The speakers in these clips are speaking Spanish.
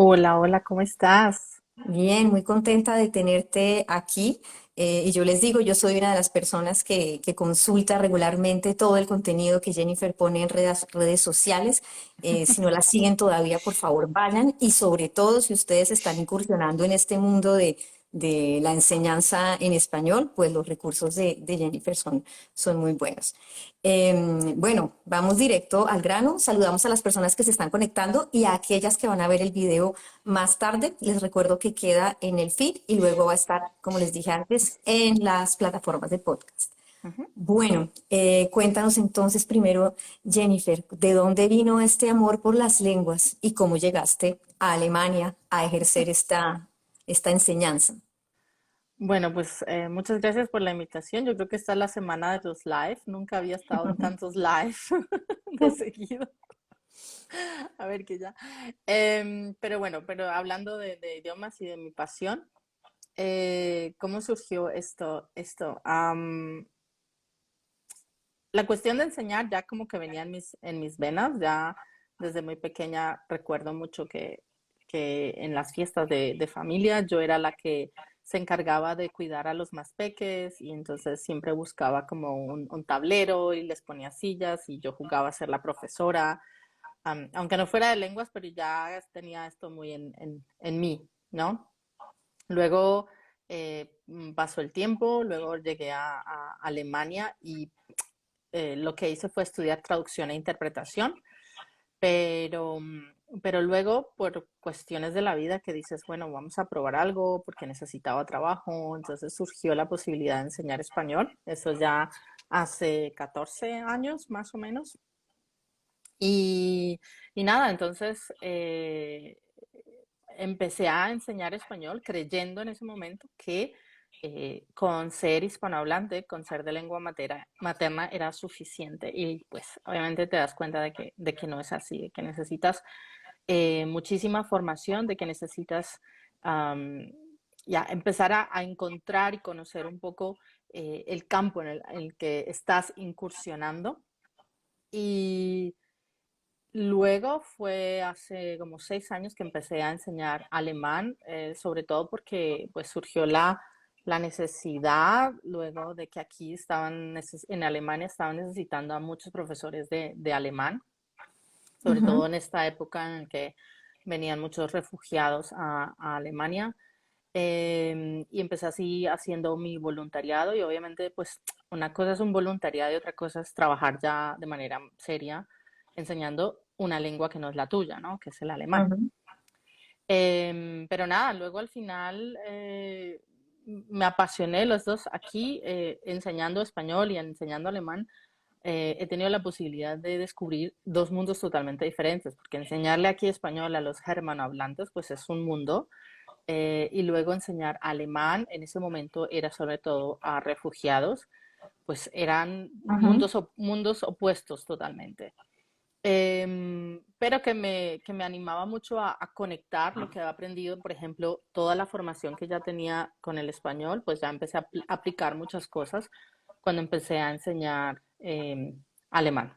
Hola, hola, ¿cómo estás? Bien, muy contenta de tenerte aquí. Y yo les digo, yo soy una de las personas que consulta regularmente todo el contenido que Jennifer pone en redes sociales. Si no la siguen todavía, por favor, vayan. Y sobre todo, si ustedes están incursionando en este mundo de la enseñanza en español, pues los recursos de Jennifer son muy buenos. Bueno, vamos directo al grano. Saludamos a las personas que se están conectando y a aquellas que van a ver el video más tarde. Les recuerdo que queda en el feed y luego va a estar, como les dije antes, en las plataformas de podcast. Ujú. Bueno, cuéntanos entonces primero, Jennifer, ¿de dónde vino este amor por las lenguas y cómo llegaste a Alemania a ejercer esta enseñanza? Bueno, pues muchas gracias por la invitación. Yo creo que esta es la semana de los live. Nunca había estado en tantos live de seguido. A ver qué ya. Pero bueno, pero hablando de idiomas y de mi pasión, ¿cómo surgió esto? La cuestión de enseñar ya como que venía en mis venas. Ya desde muy pequeña recuerdo mucho que en las fiestas de familia yo era la que se encargaba de cuidar a los más peques, y entonces siempre buscaba como un tablero y les ponía sillas y yo jugaba a ser la profesora, aunque no fuera de lenguas, pero ya tenía esto muy en mí, ¿no? Luego pasó el tiempo, luego llegué a Alemania y lo que hice fue estudiar traducción e interpretación, pero, pero luego por cuestiones de la vida que dices, bueno, vamos a probar algo porque necesitaba trabajo, entonces surgió la posibilidad de enseñar español, eso ya hace 14 años más o menos. Y, y nada, entonces empecé a enseñar español creyendo en ese momento que con ser hispanohablante, con ser de lengua materna era suficiente. Y pues obviamente te das cuenta de que no es así, de que necesitas muchísima formación, de que necesitas am, ya empezar a encontrar y conocer un poco el campo en el que estás incursionando. Y luego fue hace como 6 años que empecé a enseñar alemán, sobre todo porque pues surgió la necesidad luego de que aquí en Alemania estaban necesitando a muchos profesores de alemán, sobre todo Ujú. en esta época en que venían muchos refugiados a Alemania. Y empecé así haciendo mi voluntariado, y obviamente pues una cosa es un voluntariado y otra cosa es trabajar ya de manera seria enseñando una lengua que no es la tuya, ¿no? Que es el alemán. Ujú. Pero nada, luego al final me apasioné los dos aquí, enseñando español y enseñando alemán. He tenido la posibilidad de descubrir dos mundos totalmente diferentes, porque enseñarle aquí español a los germanohablantes pues es un mundo, y luego enseñar alemán en ese momento era sobre todo a refugiados, pues eran Ujú. mundos opuestos totalmente. Pero que me animaba mucho a conectar lo que había aprendido, por ejemplo, toda la formación que ya tenía con el español, pues ya empecé a aplicar muchas cosas cuando empecé a enseñar alemán.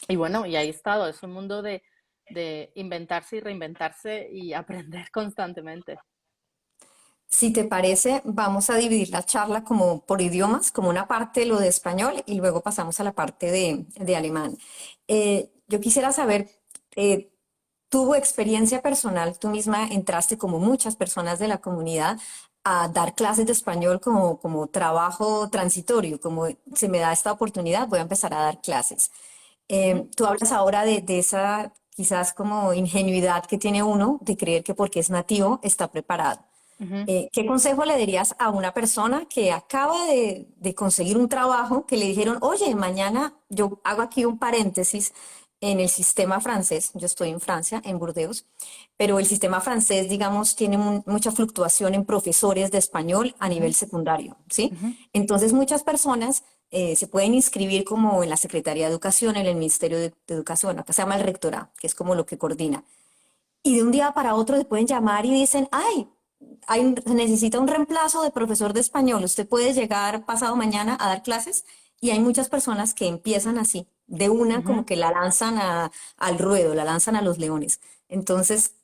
Y bueno, y ahí he estado, es un mundo de inventarse y reinventarse y aprender constantemente. Si te parece, vamos a dividir la charla como por idiomas, como una parte lo de español y luego pasamos a la parte de alemán. Yo quisiera saber, eh, tu experiencia personal, tú misma entraste como muchas personas de la comunidad a dar clases de español como trabajo transitorio, como se me da esta oportunidad, voy a empezar a dar clases. Ujú, Tú hablas ahora de esa quizás como ingenuidad que tiene uno de creer que porque es nativo está preparado. ujú. ¿Qué consejo le dirías a una persona que acaba de conseguir un trabajo, que le dijeron, oye, mañana yo hago aquí un paréntesis en el sistema francés, yo estoy en Francia, en Burdeos, pero el sistema francés, digamos, tiene mucha fluctuación en profesores de español a Ujú, nivel secundario, ¿sí? ujú, Entonces muchas personas se pueden inscribir como en la Secretaría de Educación, en el Ministerio de Educación, acá se llama el rectorado, que es como lo que coordina. Y de un día para otro le pueden llamar y dicen, ay, se necesita un reemplazo de profesor de español, usted puede llegar pasado mañana a dar clases y hay muchas personas que empiezan así, de una ujú. como que la lanzan al ruedo, la lanzan a los leones. Entonces,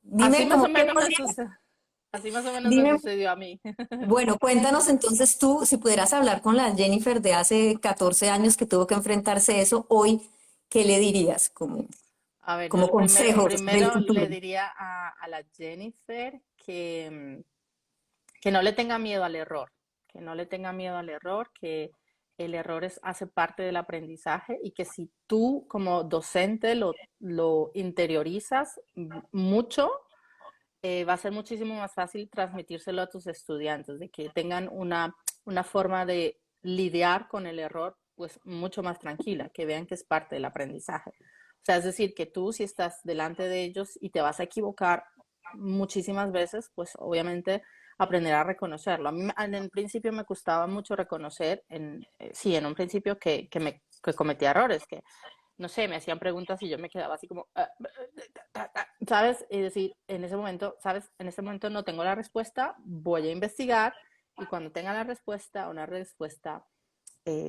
Dime cómo, ¿qué así más o menos me dime, sucedió a mí. bueno, cuéntanos entonces tú, si pudieras hablar con la Jennifer de hace 14 años que tuvo que enfrentarse a eso, hoy, ¿qué le dirías A ver, yo como consejos del primero le futuro? diría a la Jennifer que no le tenga miedo al error, que no le tenga miedo al error, que el error hace parte del aprendizaje y que si tú como docente lo interiorizas mucho, va a ser muchísimo más fácil transmitírselo a tus estudiantes, de que tengan una forma de lidiar con el error pues mucho más tranquila, que vean que es parte del aprendizaje. O sea, es decir, que tú si estás delante de ellos y te vas a equivocar muchísimas veces, pues obviamente aprender a reconocerlo. A mí en el principio me costaba mucho reconocer, sí, en un principio que cometía errores, que no sé, me hacían preguntas y yo me quedaba así como, ¿sabes? Y decir, en ese momento, ¿sabes? En ese momento no tengo la respuesta, voy a investigar y cuando tenga la respuesta, una respuesta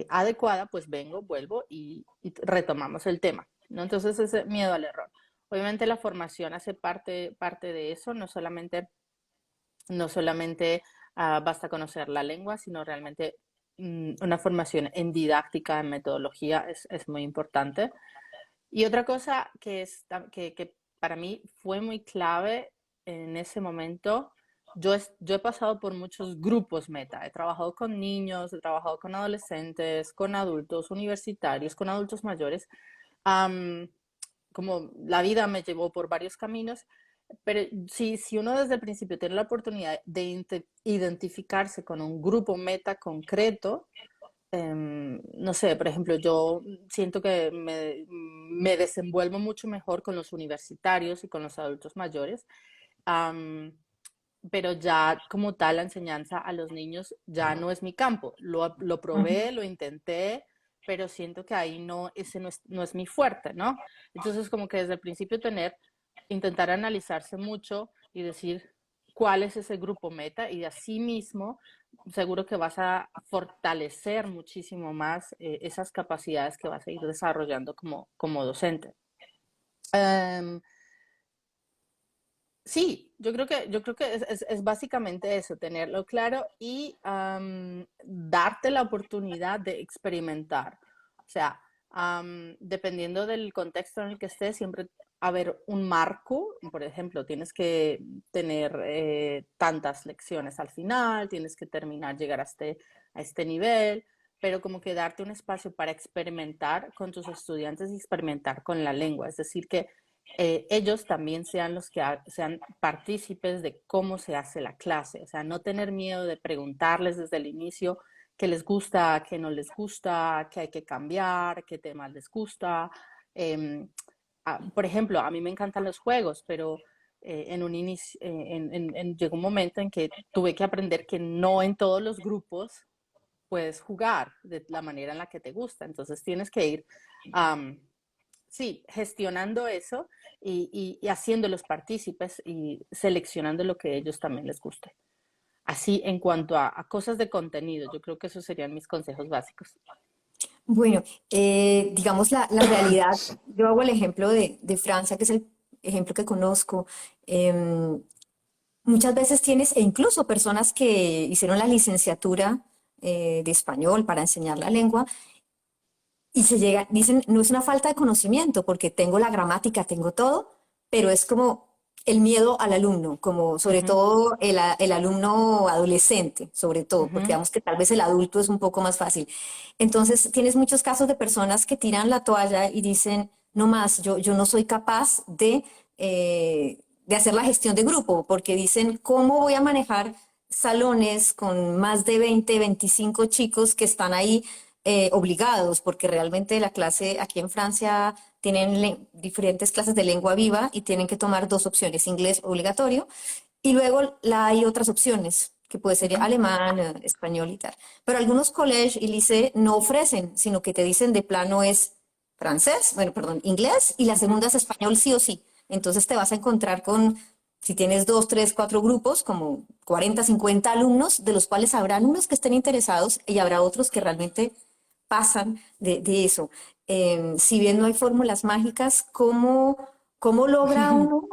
adecuada, pues vengo, vuelvo y retomamos el tema, ¿no? Entonces ese miedo al error. Obviamente la formación hace parte de eso, no solamente basta conocer la lengua, sino realmente una formación en didáctica, en metodología es muy importante. Y otra cosa que para mí fue muy clave en ese momento, yo he pasado por muchos grupos meta. He trabajado con niños, he trabajado con adolescentes, con adultos universitarios, con adultos mayores. Am, Como la vida me llevó por varios caminos, pero si uno desde el principio tiene la oportunidad de identificarse con un grupo meta concreto, no sé, por ejemplo, yo siento que me desenvuelvo mucho mejor con los universitarios y con los adultos mayores, am, pero ya como tal la enseñanza a los niños ya no es mi campo. Lo probé, lo intenté, pero siento que ahí no, ese no es mi fuerte, ¿no? Entonces como que desde el principio intentar analizarse mucho y decir cuál es ese grupo meta y de así mismo seguro que vas a fortalecer muchísimo más esas capacidades que vas a ir desarrollando como docente. Um, Sí, yo creo que es básicamente eso, tenerlo claro y darte la oportunidad de experimentar. O sea, dependiendo del contexto en el que estés, siempre haber un marco. Por ejemplo, tienes que tener tantas lecciones al final, tienes que terminar, llegar a este nivel, pero como que darte un espacio para experimentar con tus estudiantes y experimentar con la lengua. Es decir, que ellos también sean los que sean partícipes de cómo se hace la clase. O sea, no tener miedo de preguntarles desde el inicio qué les gusta, qué no les gusta, qué hay que cambiar, qué temas les gusta. Eh, por ejemplo, a mí me encantan los juegos, pero en un inicio, llegó un momento en que tuve que aprender que no en todos los grupos puedes jugar de la manera en la que te gusta. Entonces tienes que ir um, sí, gestionando eso y haciéndolos partícipes y seleccionando lo que a ellos también les guste. Así en cuanto a cosas de contenido, yo creo que esos serían mis consejos básicos. Bueno, digamos la realidad, yo hago el ejemplo de Francia, que es el ejemplo que conozco. em, Muchas veces tienes, e incluso personas que hicieron la licenciatura de español para enseñar la lengua, y se llega, dicen, no es una falta de conocimiento, porque tengo la gramática, tengo todo, pero es como el miedo al alumno, como sobre Ujú, todo el alumno adolescente, sobre todo, porque ujú, digamos que tal vez el adulto es un poco más fácil. Entonces, tienes muchos casos de personas que tiran la toalla y dicen, no más, yo no soy capaz de hacer la gestión de grupo, porque dicen, ¿cómo voy a manejar salones con más de 20, 25 chicos que están ahí obligados? Porque realmente la clase aquí en Francia tienen diferentes clases de lengua viva y tienen que tomar dos opciones, inglés obligatorio y luego hay otras opciones, que puede ser ujú. alemán, español y tal. Pero algunos colegios y liceos no ofrecen, sino que te dicen de plano es francés, bueno, perdón, inglés, y la Ujú. segunda es español sí o sí. Entonces te vas a encontrar con, si tienes dos, tres, cuatro grupos, como 40, 50 alumnos, de los cuales habrán unos que estén interesados y habrá otros que realmente pasan de eso. Si bien no hay fórmulas mágicas, ¿cómo logra uno?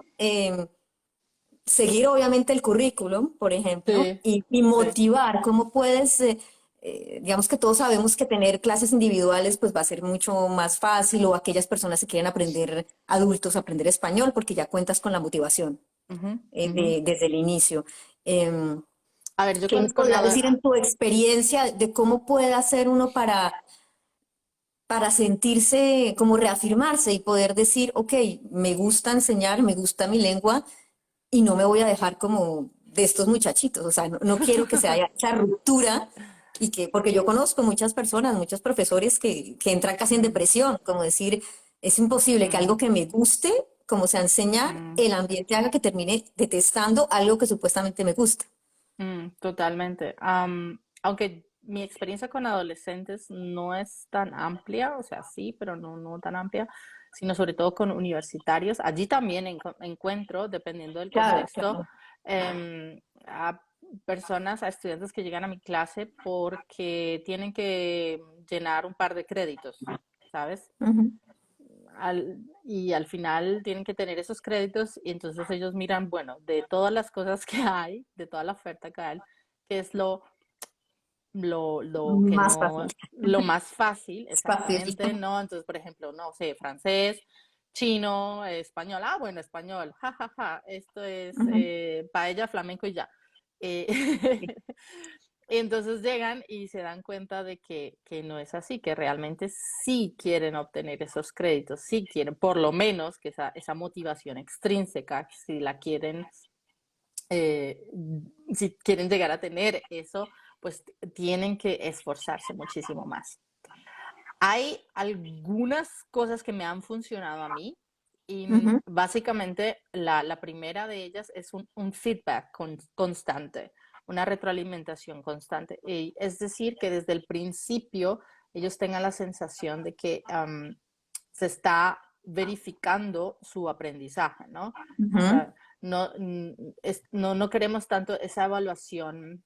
seguir obviamente el currículum, por ejemplo, Sí, y sí. motivar cómo puedes, digamos que todos sabemos que tener clases individuales pues va a ser mucho más fácil o aquellas personas que quieren aprender, adultos, aprender español porque ya cuentas con la motivación Ujú, ujú. desde el inicio. Em, A ver, yo ¿Qué nos podrías decir en tu experiencia de cómo puede hacer uno para sentirse, como reafirmarse y poder decir, ok, me gusta enseñar, me gusta mi lengua y no me voy a dejar como de estos muchachitos? O sea, no quiero que se haya esa ruptura y que, porque yo conozco muchas personas, muchos profesores que entran casi en Mm, depresión, como decir, es imposible que algo mm, que me guste, como sea enseñar, mm, el ambiente haga que termine detestando algo que supuestamente me gusta. totalmente. Aunque mi experiencia con adolescentes no es tan amplia, o sea, sí, pero no tan amplia, sino sobre todo con universitarios. Allí también encuentro, dependiendo del Claro, contexto, claro. a personas, a estudiantes que llegan a mi clase porque tienen que llenar un par de créditos, ¿sabes? Ujú. Y al final tienen que tener esos créditos y entonces ellos miran, bueno, de todas las cosas que hay, de toda la oferta que hay, qué es lo que Más fácil. no, lo más fácil, Es fácil. exactamente, ¿no? Entonces, por ejemplo, no sé, francés, chino, español, ah, bueno, español, jajaja, ja, ja, esto es Ujú. paella, flamenco y ya. Eh, Sí. y entonces llegan y se dan cuenta de que no es así, que realmente sí quieren obtener esos créditos, sí quieren, por lo menos que esa motivación extrínseca, si la quieren eh, si quieren llegar a tener eso, pues tienen que esforzarse muchísimo más. Hay algunas cosas que me han funcionado a mí y Ujú. básicamente la primera de ellas es un feedback constante, una retroalimentación constante. Y es decir, que desde el principio ellos tengan la sensación de que se está verificando su aprendizaje, ¿no? O Ujú. sea, no queremos tanto esa evaluación,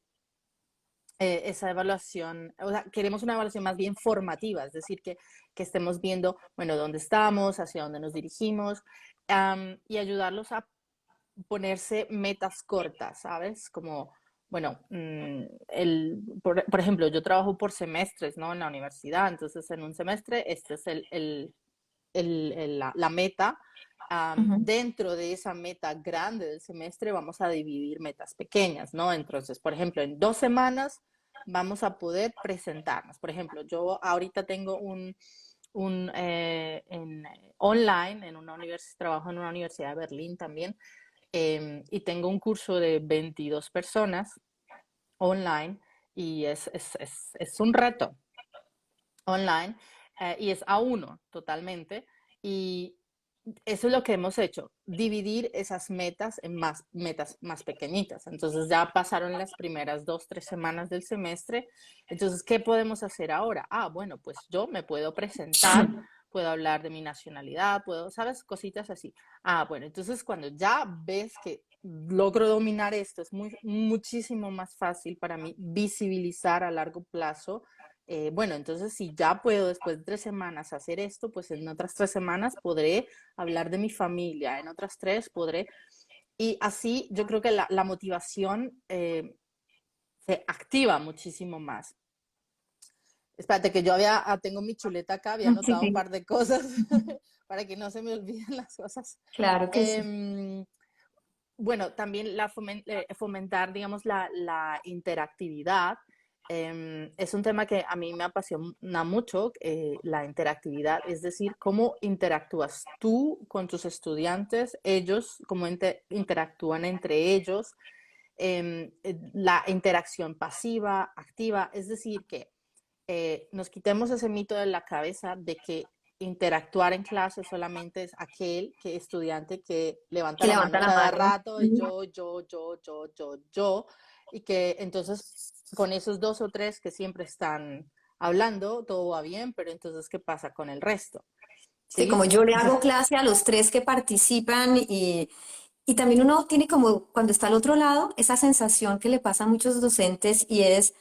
o sea, queremos una evaluación más bien formativa, es decir, que estemos viendo, bueno, dónde estamos, hacia dónde nos dirigimos, y ayudarlos a ponerse metas cortas, ¿sabes? Como, bueno, por ejemplo, yo trabajo por semestres, ¿no? En la universidad, entonces en un semestre este es la meta. Ujú. Dentro de esa meta grande del semestre vamos a dividir metas pequeñas, ¿no? Entonces, por ejemplo, en 2 semanas vamos a poder presentarnos. Por ejemplo, yo ahorita tengo online en una universidad, trabajo en una universidad de Berlín también, y tengo un curso de 22 personas online y es un reto online, y es a uno totalmente. Y eso es lo que hemos hecho, dividir esas metas en más metas más pequeñitas. Entonces ya pasaron las primeras 2, 3 semanas del semestre. Entonces, ¿qué podemos hacer ahora? Ah, bueno, pues yo me puedo presentar, puedo hablar de mi nacionalidad, puedo, ¿sabes? Cositas así. Ah, bueno, entonces cuando ya ves que logro dominar esto, es muchísimo más fácil para mí visibilizar a largo plazo. Bueno, entonces si ya puedo después de 3 semanas hacer esto, pues en otras 3 semanas podré hablar de mi familia, en otras tres podré. Y así yo creo que la motivación se activa muchísimo más. Espérate, que yo tengo mi chuleta acá, había Sí, anotado un sí. par de cosas para que no se me olviden las cosas. Claro que sí. Em, bueno, también fomentar, digamos, la interactividad. Es un tema que a mí me apasiona mucho, la interactividad, es decir, cómo interactúas tú con tus estudiantes, ellos, cómo interactúan entre ellos, la interacción pasiva, activa, es decir, que nos quitemos ese mito de la cabeza de que interactuar en clase solamente es aquel que estudiante que levanta Que la levanta mano la cada mano. rato, yo, y que entonces con esos dos o tres que siempre están hablando, todo va bien, pero entonces, ¿qué pasa con el resto? Sí, como ¿Sí? yo le hago Entonces, clase a los tres que participan y también uno tiene como cuando está al otro lado esa sensación que le pasa a muchos docentes y es,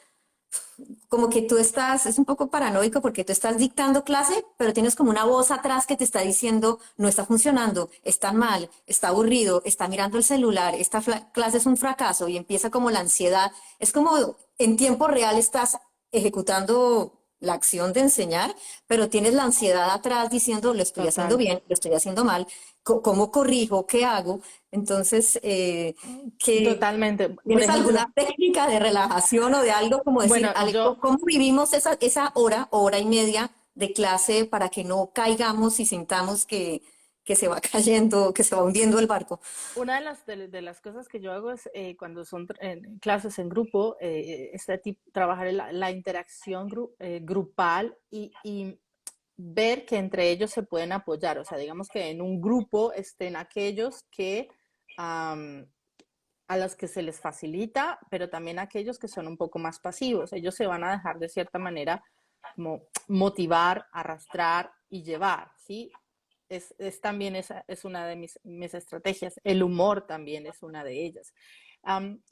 como que tú estás, es un poco paranoico porque tú estás dictando clase, pero tienes como una voz atrás que te está diciendo, no está funcionando, está mal, está aburrido, está mirando el celular, esta clase es un fracaso y empieza como la ansiedad. Es como en tiempo real estás ejecutando la acción de enseñar, pero tienes la ansiedad atrás diciendo, lo estoy haciendo Total. bien, lo estoy haciendo mal, ¿cómo corrijo? ¿Qué hago? Entonces, que Totalmente. Por ¿tienes alguna ejemplo, técnica de relajación o de algo como decir, bueno, Alejo, cómo vivimos esa hora o hora y media de clase para que no caigamos y sintamos que se va cayendo, que se va hundiendo el barco? una de las cosas que yo hago es cuando son clases en grupo, trabajar en la interacción grupal y ver que entre ellos se pueden apoyar. O sea, digamos que en un grupo estén aquellos que am, a los que se les facilita, pero también aquellos que son un poco más pasivos. Ellos se van a dejar de cierta manera como motivar, arrastrar y llevar, ¿sí? También es una de mis estrategias. El humor también es una de ellas.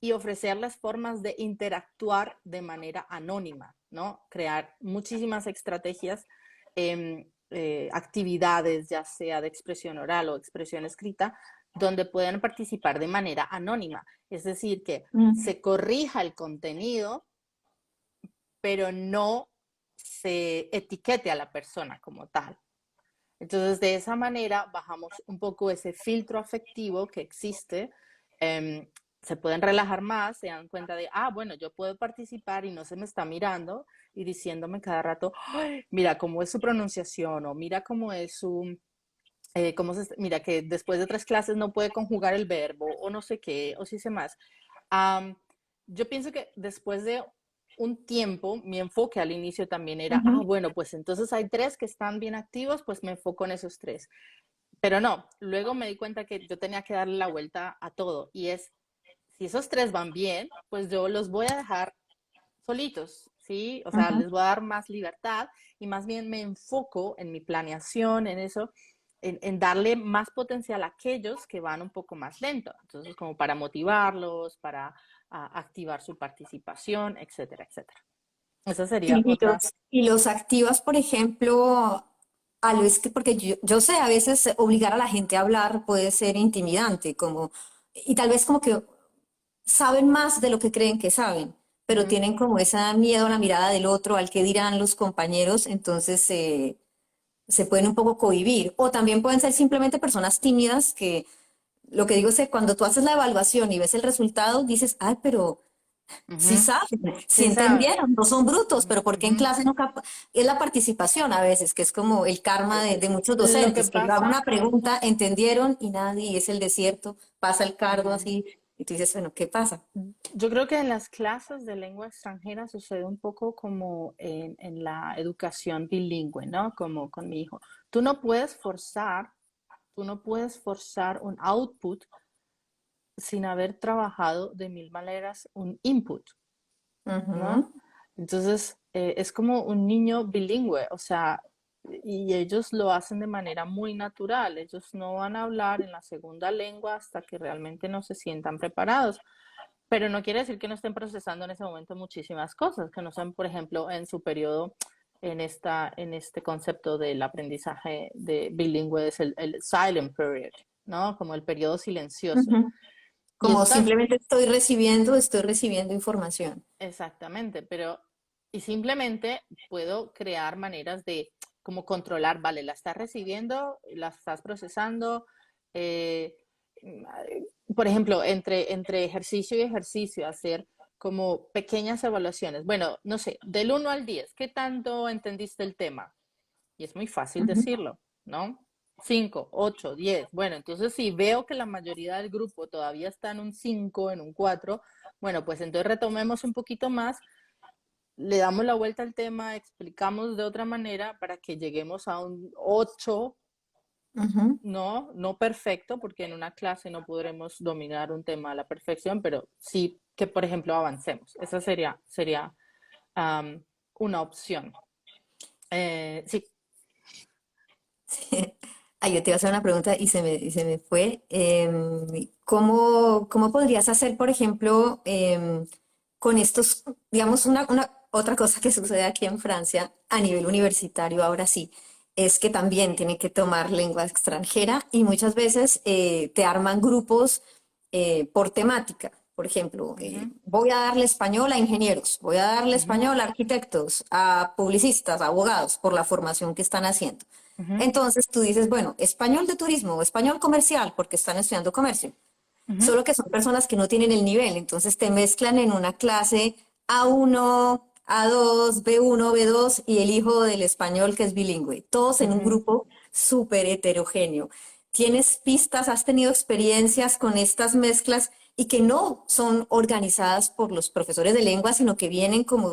Y ofrecerles formas de interactuar de manera anónima, ¿no? Crear muchísimas estrategias, actividades, ya sea de expresión oral o expresión escrita, donde puedan participar de manera anónima. Es decir, que Mm. se corrija el contenido, pero no se etiquete a la persona como tal. Entonces, de esa manera bajamos un poco ese filtro afectivo que existe. Se pueden relajar más, se dan cuenta de, bueno, yo puedo participar y no se me está mirando y diciéndome cada rato, "Ay, mira cómo es su pronunciación o mira cómo es su, mira que después de 3 clases no puede conjugar el verbo o no sé qué, o sí sé más". Um, yo pienso que después de un tiempo, mi enfoque al inicio también era, Ujú. bueno, pues entonces hay 3 que están bien activos, pues me enfoco en esos 3. Pero no, luego me di cuenta que yo tenía que darle la vuelta a todo y es, si esos 3 van bien, pues yo los voy a dejar solitos, ¿sí? O sea, Ujú. les voy a dar más libertad y más bien me enfoco en mi planeación, en eso, en darle más potencial a aquellos que van un poco más lento. Entonces, como para motivarlos, para activar su participación, etcétera, etcétera. Esa sería otra. Y los activas, por ejemplo, a lo es que, porque yo sé, a veces obligar a la gente a hablar puede ser intimidante, como, y tal vez como que saben más de lo que creen que saben, pero Ujú. tienen como ese miedo a la mirada del otro, al que dirán los compañeros, entonces se pueden un poco cohibir. O también pueden ser simplemente personas tímidas que lo que digo es que cuando tú haces la evaluación y ves el resultado, dices, ay, pero sí Ujú. saben, sí Sí, saben. entendieron, no son brutos, pero ¿por qué en Ujú. clase no es la participación a veces, que es como el karma de muchos Lo que docentes, que yo hago una pasa. pregunta, entendieron y nadie, y es el desierto, pasa el cardo Ujú. así, y tú dices, bueno, ¿qué pasa? Yo creo que en las clases de lengua extranjera sucede un poco como en la educación bilingüe, ¿no? Como con mi hijo. Tú no puedes forzar, tú no puedes forzar un output sin haber trabajado de mil maneras un input, ¿no? Ujú. Entonces, es como un niño bilingüe, o sea, y ellos lo hacen de manera muy natural. Ellos no van a hablar en la segunda lengua hasta que realmente no se sientan preparados. Pero no quiere decir que no estén procesando en ese momento muchísimas cosas, que no sean, por ejemplo, en su periodo, en este concepto del aprendizaje de bilingüe, es el silent period, ¿no? Como el periodo silencioso. Ujú. Y Como eso también, simplemente estoy recibiendo información. exactamente, pero, y simplemente puedo crear maneras de como controlar, vale, la estás recibiendo, la estás procesando, eh, por ejemplo, entre ejercicio y ejercicio, hacer como pequeñas evaluaciones. Bueno, no sé, del 1 al 10, ¿qué tanto entendiste el tema? Y es muy fácil Ujú. decirlo, ¿no? 5, 8, 10. Bueno, entonces si veo que la mayoría del grupo todavía está en un 5, en un 4, bueno, pues entonces retomemos un poquito más, le damos la vuelta al tema, explicamos de otra manera para que lleguemos a un 8, Ujú. no, no perfecto, porque en una clase no podremos dominar un tema a la perfección, pero sí que, por ejemplo, avancemos. Esa sería um, una opción. Sí. Ay, yo te iba a hacer una pregunta y se me fue. ¿Cómo podrías hacer, por ejemplo, con estos, digamos, otra cosa que sucede aquí en Francia a nivel universitario ahora sí, es que también tienen que tomar lengua extranjera y muchas veces te arman grupos por temática. Por ejemplo, Ujú, voy a darle español a ingenieros, voy a darle ujú, español a arquitectos, a publicistas, a abogados, por la formación que están haciendo. ujú, Entonces tú dices, bueno, español de turismo o español comercial, porque están estudiando comercio. ujú. Solo que son personas que no tienen el nivel, entonces te mezclan en una clase A1, A2, B1, B2 y el hijo del español que es bilingüe, todos en un Ujú. grupo súper heterogéneo. ¿Tienes pistas, has tenido experiencias con estas mezclas y que no son organizadas por los profesores de lengua, sino que vienen como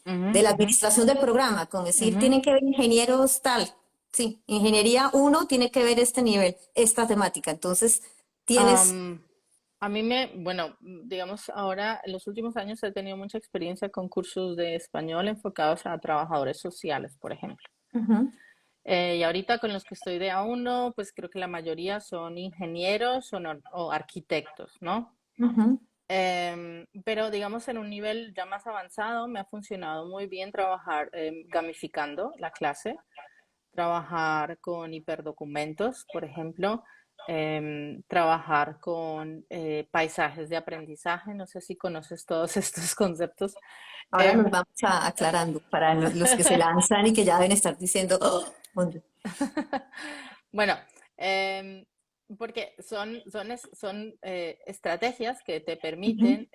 Ujú, de la ujú, administración del programa, con decir, ujú. tienen que ver ingenieros tal, sí, ingeniería uno tiene que ver este nivel, esta temática. Entonces, tienes... Am, bueno, digamos, ahora en los últimos años he tenido mucha experiencia con cursos de español enfocados a trabajadores sociales, por ejemplo. Ujú. Y ahorita con los que estoy de A1, pues creo que la mayoría son ingenieros o arquitectos, ¿no? Ujú, Pero digamos en un nivel ya más avanzado me ha funcionado muy bien trabajar gamificando la clase, trabajar con hiperdocumentos, por ejemplo, trabajar con paisajes de aprendizaje. No sé si conoces todos estos conceptos. ahora Em, nos vamos aclarando para los que se lanzan y que ya deben estar diciendo, "Oh, ¿dónde?". bueno, em, porque son estrategias que te Ujú, permiten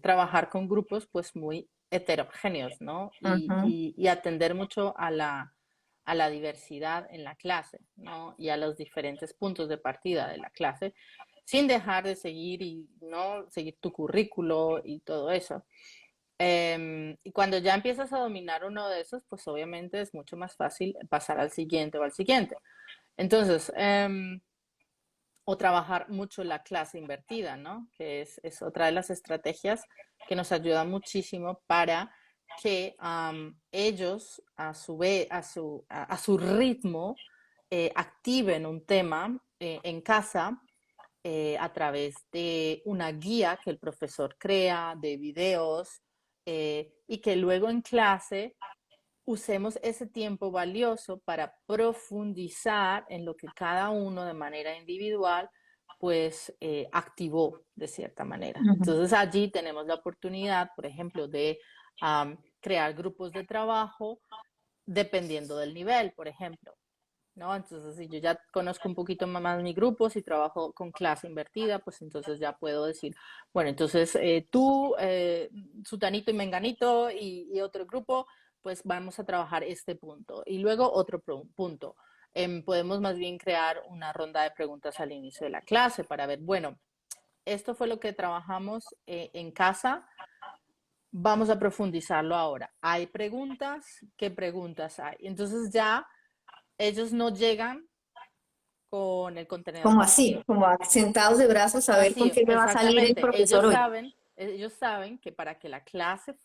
trabajar con grupos pues muy heterogéneos, ¿no? ujú, Y atender mucho a la diversidad en la clase, ¿no? Y a los diferentes puntos de partida de la clase, sin dejar de seguir y no seguir tu currículo y todo eso. Y cuando ya empiezas a dominar uno de esos, pues obviamente es mucho más fácil pasar al siguiente o al siguiente. Entonces, o trabajar mucho la clase invertida, ¿no? Que es otra de las estrategias que nos ayuda muchísimo para que ellos, a su vez, a su ritmo, activen un tema en casa a través de una guía que el profesor crea, de videos, y que luego en clase usemos ese tiempo valioso para profundizar en lo que cada uno de manera individual pues activó de cierta manera. ujú. Entonces allí tenemos la oportunidad, por ejemplo, de crear grupos de trabajo dependiendo del nivel, por ejemplo. ¿No? Entonces, si yo ya conozco un poquito más mi grupo, si trabajo con clase invertida, pues entonces ya puedo decir, bueno, entonces tú, Sutanito y Menganito y otro grupo, pues vamos a trabajar este punto. Y luego otro punto. Podemos más bien crear una ronda de preguntas al inicio de la clase para ver, bueno, esto fue lo que trabajamos en casa, vamos a profundizarlo ahora. ¿Hay preguntas? ¿Qué preguntas hay? Entonces ya ellos no llegan con el contenedor Como así, vacío. como sentados de brazos a ver con Vacío, qué me va a salir el exactamente. profesor hoy. Ellos saben que para que la clase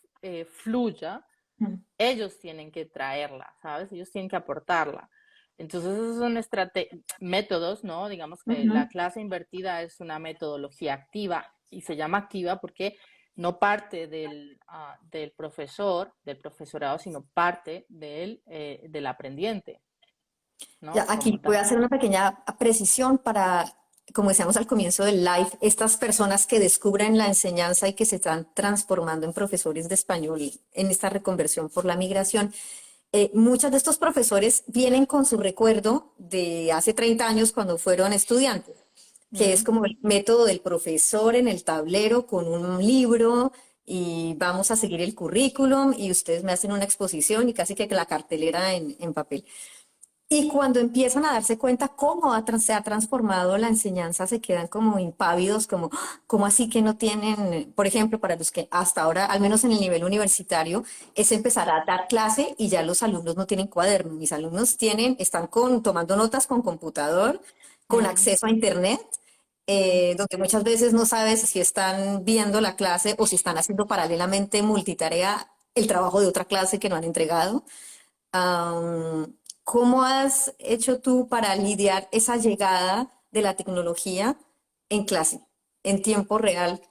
fluya, Mm, ellos tienen que traerla, ¿sabes? Ellos tienen que aportarla. Entonces, esos son métodos, ¿no? Digamos que la ujú. clase invertida es una metodología activa y se llama activa porque no parte del profesor, del profesorado, sino parte del aprendiente, Ya, ¿no? aquí Como voy a tal. hacer una pequeña precisión para, como decíamos al comienzo del live, estas personas que descubren la enseñanza y que se están transformando en profesores de español en esta reconversión por la migración. Muchos de estos profesores vienen con su recuerdo de hace 30 años cuando fueron estudiantes, que es Mm. como el método del profesor en el tablero con un libro y vamos a seguir el currículum y ustedes me hacen una exposición y casi que la cartelera en papel. Y cuando empiezan a darse cuenta cómo se ha transformado la enseñanza, se quedan como impávidos, como, "Ah, ¿cómo así que no tienen?". Por ejemplo, para los que hasta ahora, al menos en el nivel universitario, es empezar a dar clase y ya los alumnos no tienen cuaderno. Mis alumnos están tomando notas con computador, con Mm. acceso a internet, Mm. donde muchas veces no sabes si están viendo la clase o si están haciendo paralelamente multitarea el trabajo de otra clase que no han entregado. Am, ¿Cómo has hecho tú para lidiar esa llegada de la tecnología en clase, en tiempo real?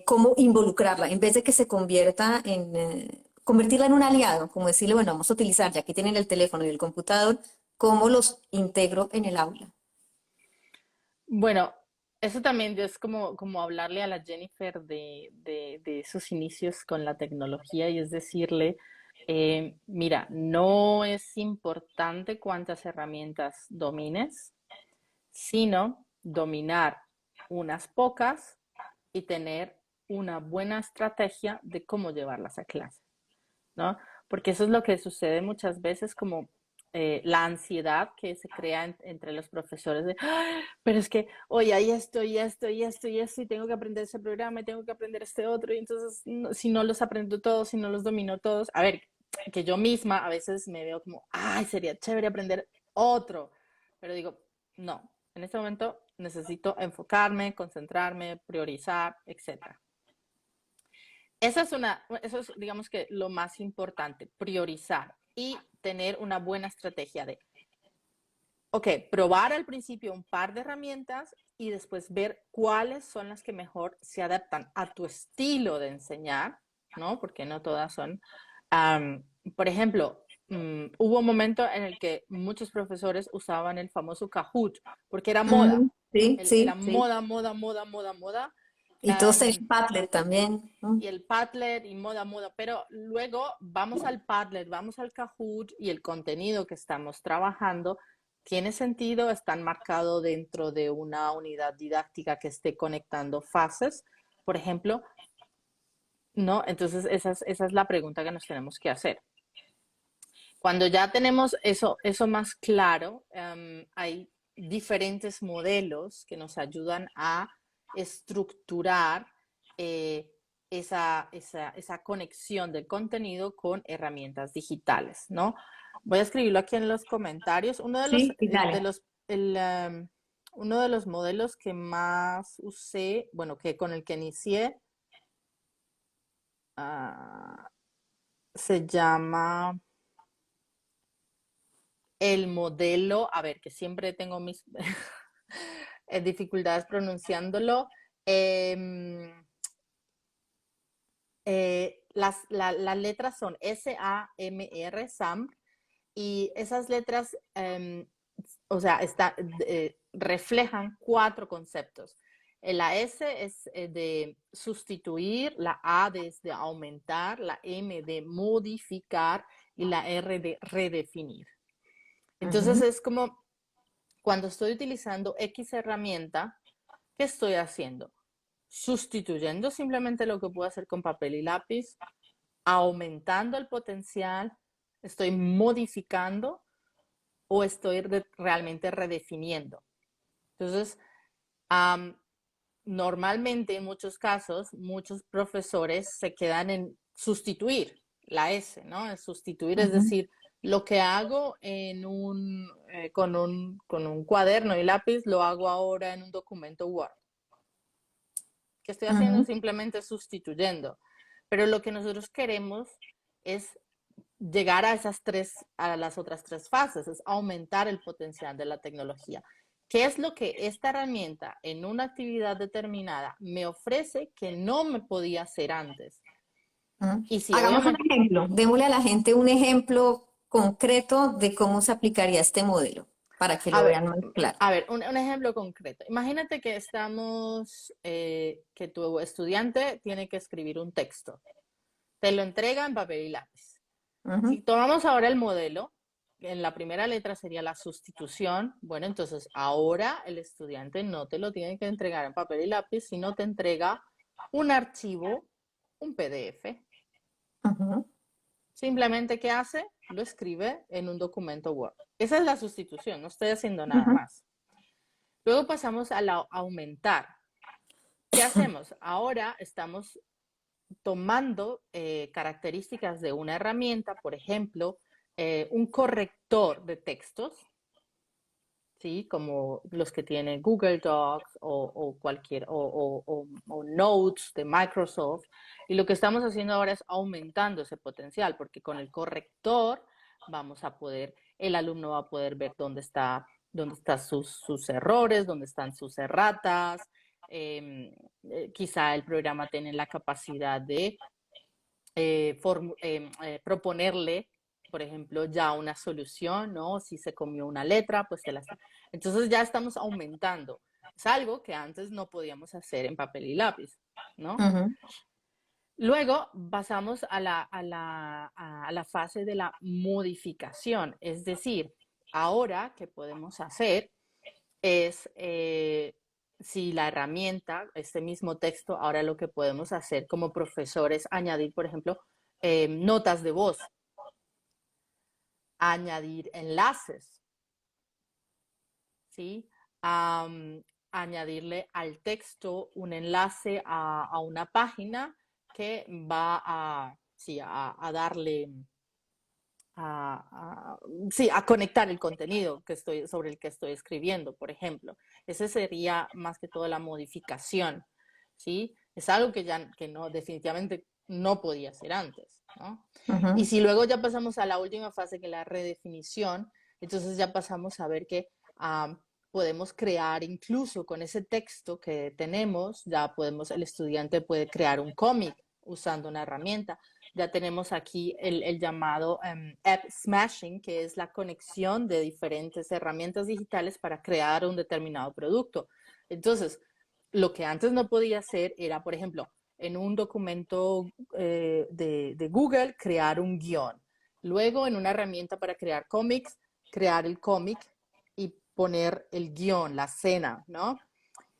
cómo involucrarla, en vez de que se convierta en, convertirla en un aliado, como decirle, bueno, vamos a utilizar, ya que tienen el teléfono y el computador, ¿cómo los integro en el aula? Bueno, eso también es como hablarle a la Jennifer de sus inicios con la tecnología y es decirle, mira, no es importante cuántas herramientas domines, sino dominar unas pocas y tener una buena estrategia de cómo llevarlas a clase, ¿no? Porque eso es lo que sucede muchas veces, como la ansiedad que se crea entre los profesores de, "Ay, pero es que hoy hay esto y esto y esto y esto y tengo que aprender ese programa y tengo que aprender este otro y entonces si no los aprendo todos, si no los domino todos, a ver, que yo misma a veces me veo como, ay, sería chévere aprender otro, pero digo, no, en este momento necesito enfocarme, concentrarme, priorizar, etcétera. Eso es, digamos que lo más importante, priorizar y tener una buena estrategia de, ok, probar al principio un par de herramientas y después ver cuáles son las que mejor se adaptan a tu estilo de enseñar, ¿no? Porque no todas son. Um, por ejemplo, hubo un momento en el que muchos profesores usaban el famoso Kahoot, porque era moda. Sí, Era sí, sí. moda, moda, moda, moda, moda. Y todos Um, tenían Padlet también, ¿no? y el Padlet y moda, moda, pero luego vamos al Padlet, vamos al Kahoot y el contenido que estamos trabajando tiene sentido, está marcado dentro de una unidad didáctica que esté conectando fases, por ejemplo, ¿no? Entonces esa es la pregunta que nos tenemos que hacer. Cuando ya tenemos eso más claro, hay diferentes modelos que nos ayudan a estructurar eh, esa conexión del contenido con herramientas digitales, ¿no? Voy a escribirlo aquí en los comentarios. Sí, y dale. Uno de los modelos que más usé, bueno, que con el que inicié, ah, se llama el modelo, a ver, que siempre tengo mis dificultades pronunciándolo. Eh, las letras son SAMR, SAMR, y esas letras, o sea, reflejan cuatro conceptos. La S es de sustituir, la A de aumentar, la M de modificar y la R de redefinir. Entonces Ujú. es como cuando estoy utilizando X herramienta, ¿qué estoy haciendo? Sustituyendo simplemente lo que puedo hacer con papel y lápiz, aumentando el potencial, estoy modificando o estoy realmente redefiniendo. Entonces, um, normalmente en muchos casos, muchos profesores se quedan en sustituir la S, ¿no? En sustituir, es Ujú, decir, lo que hago con un cuaderno y lápiz, lo hago ahora en un documento Word. ¿Qué estoy haciendo? ujú. Simplemente sustituyendo. Pero lo que nosotros queremos es llegar a las otras tres fases, es aumentar el potencial de la tecnología. ¿Qué es lo que esta herramienta en una actividad determinada me ofrece que no me podía hacer antes? Y si Hagamos un obviamente, ejemplo, démosle a la gente un ejemplo concreto de cómo se aplicaría este modelo para que a lo ver, vean más claro. un ejemplo concreto. Imagínate que que tu estudiante tiene que escribir un texto. Te lo entrega en papel y lápiz. Si Ujú, tomamos ahora el modelo, en la primera letra sería la sustitución. Bueno, entonces ahora el estudiante no te lo tiene que entregar en papel y lápiz, sino te entrega un archivo, un PDF. ujú, Simplemente, ¿qué hace? Lo escribe en un documento Word. Esa es la sustitución, no estoy haciendo nada ujú, más. Luego pasamos a la aumentar. ¿Qué hacemos? Ahora estamos tomando características de una herramienta, por ejemplo, un corrector de textos, ¿sí? Como los que tiene Google Docs o cualquier, o Notes de Microsoft. Y lo que estamos haciendo ahora es aumentando ese potencial, porque con el corrector vamos a poder, el alumno va a poder ver dónde están sus errores, dónde están sus erratas, quizá el programa tiene la capacidad de proponerle, por ejemplo, ya una solución, ¿no? Si se comió una letra, pues te la está. Entonces ya estamos aumentando. Es algo que antes no podíamos hacer en papel y lápiz, ¿no? Ujú, Luego pasamos a la fase de la modificación, es decir, ahora que podemos hacer es, si la herramienta, este mismo texto, ahora lo que podemos hacer como profesores, añadir, por ejemplo, notas de voz, añadir enlaces, ¿sí? Am, añadirle al texto un enlace a una página que va a, sí, a darle, sí, a conectar el contenido que estoy, sobre el que estoy escribiendo, por ejemplo. Ese sería más que todo la modificación, ¿sí? Es algo que ya que no, definitivamente no podía hacer antes, ¿no? Y ujú. si luego ya pasamos a la última fase, que es la redefinición, entonces ya pasamos a ver que podemos crear incluso con ese texto que tenemos, ya podemos, el estudiante puede crear un cómic usando una herramienta. Ya tenemos aquí el llamado app smashing, que es la conexión de diferentes herramientas digitales para crear un determinado producto. Entonces, lo que antes no podía hacer era, por ejemplo, en un documento de Google, crear un guión. Luego, en una herramienta para crear cómics, crear el cómic y poner el guión, la escena, ¿no?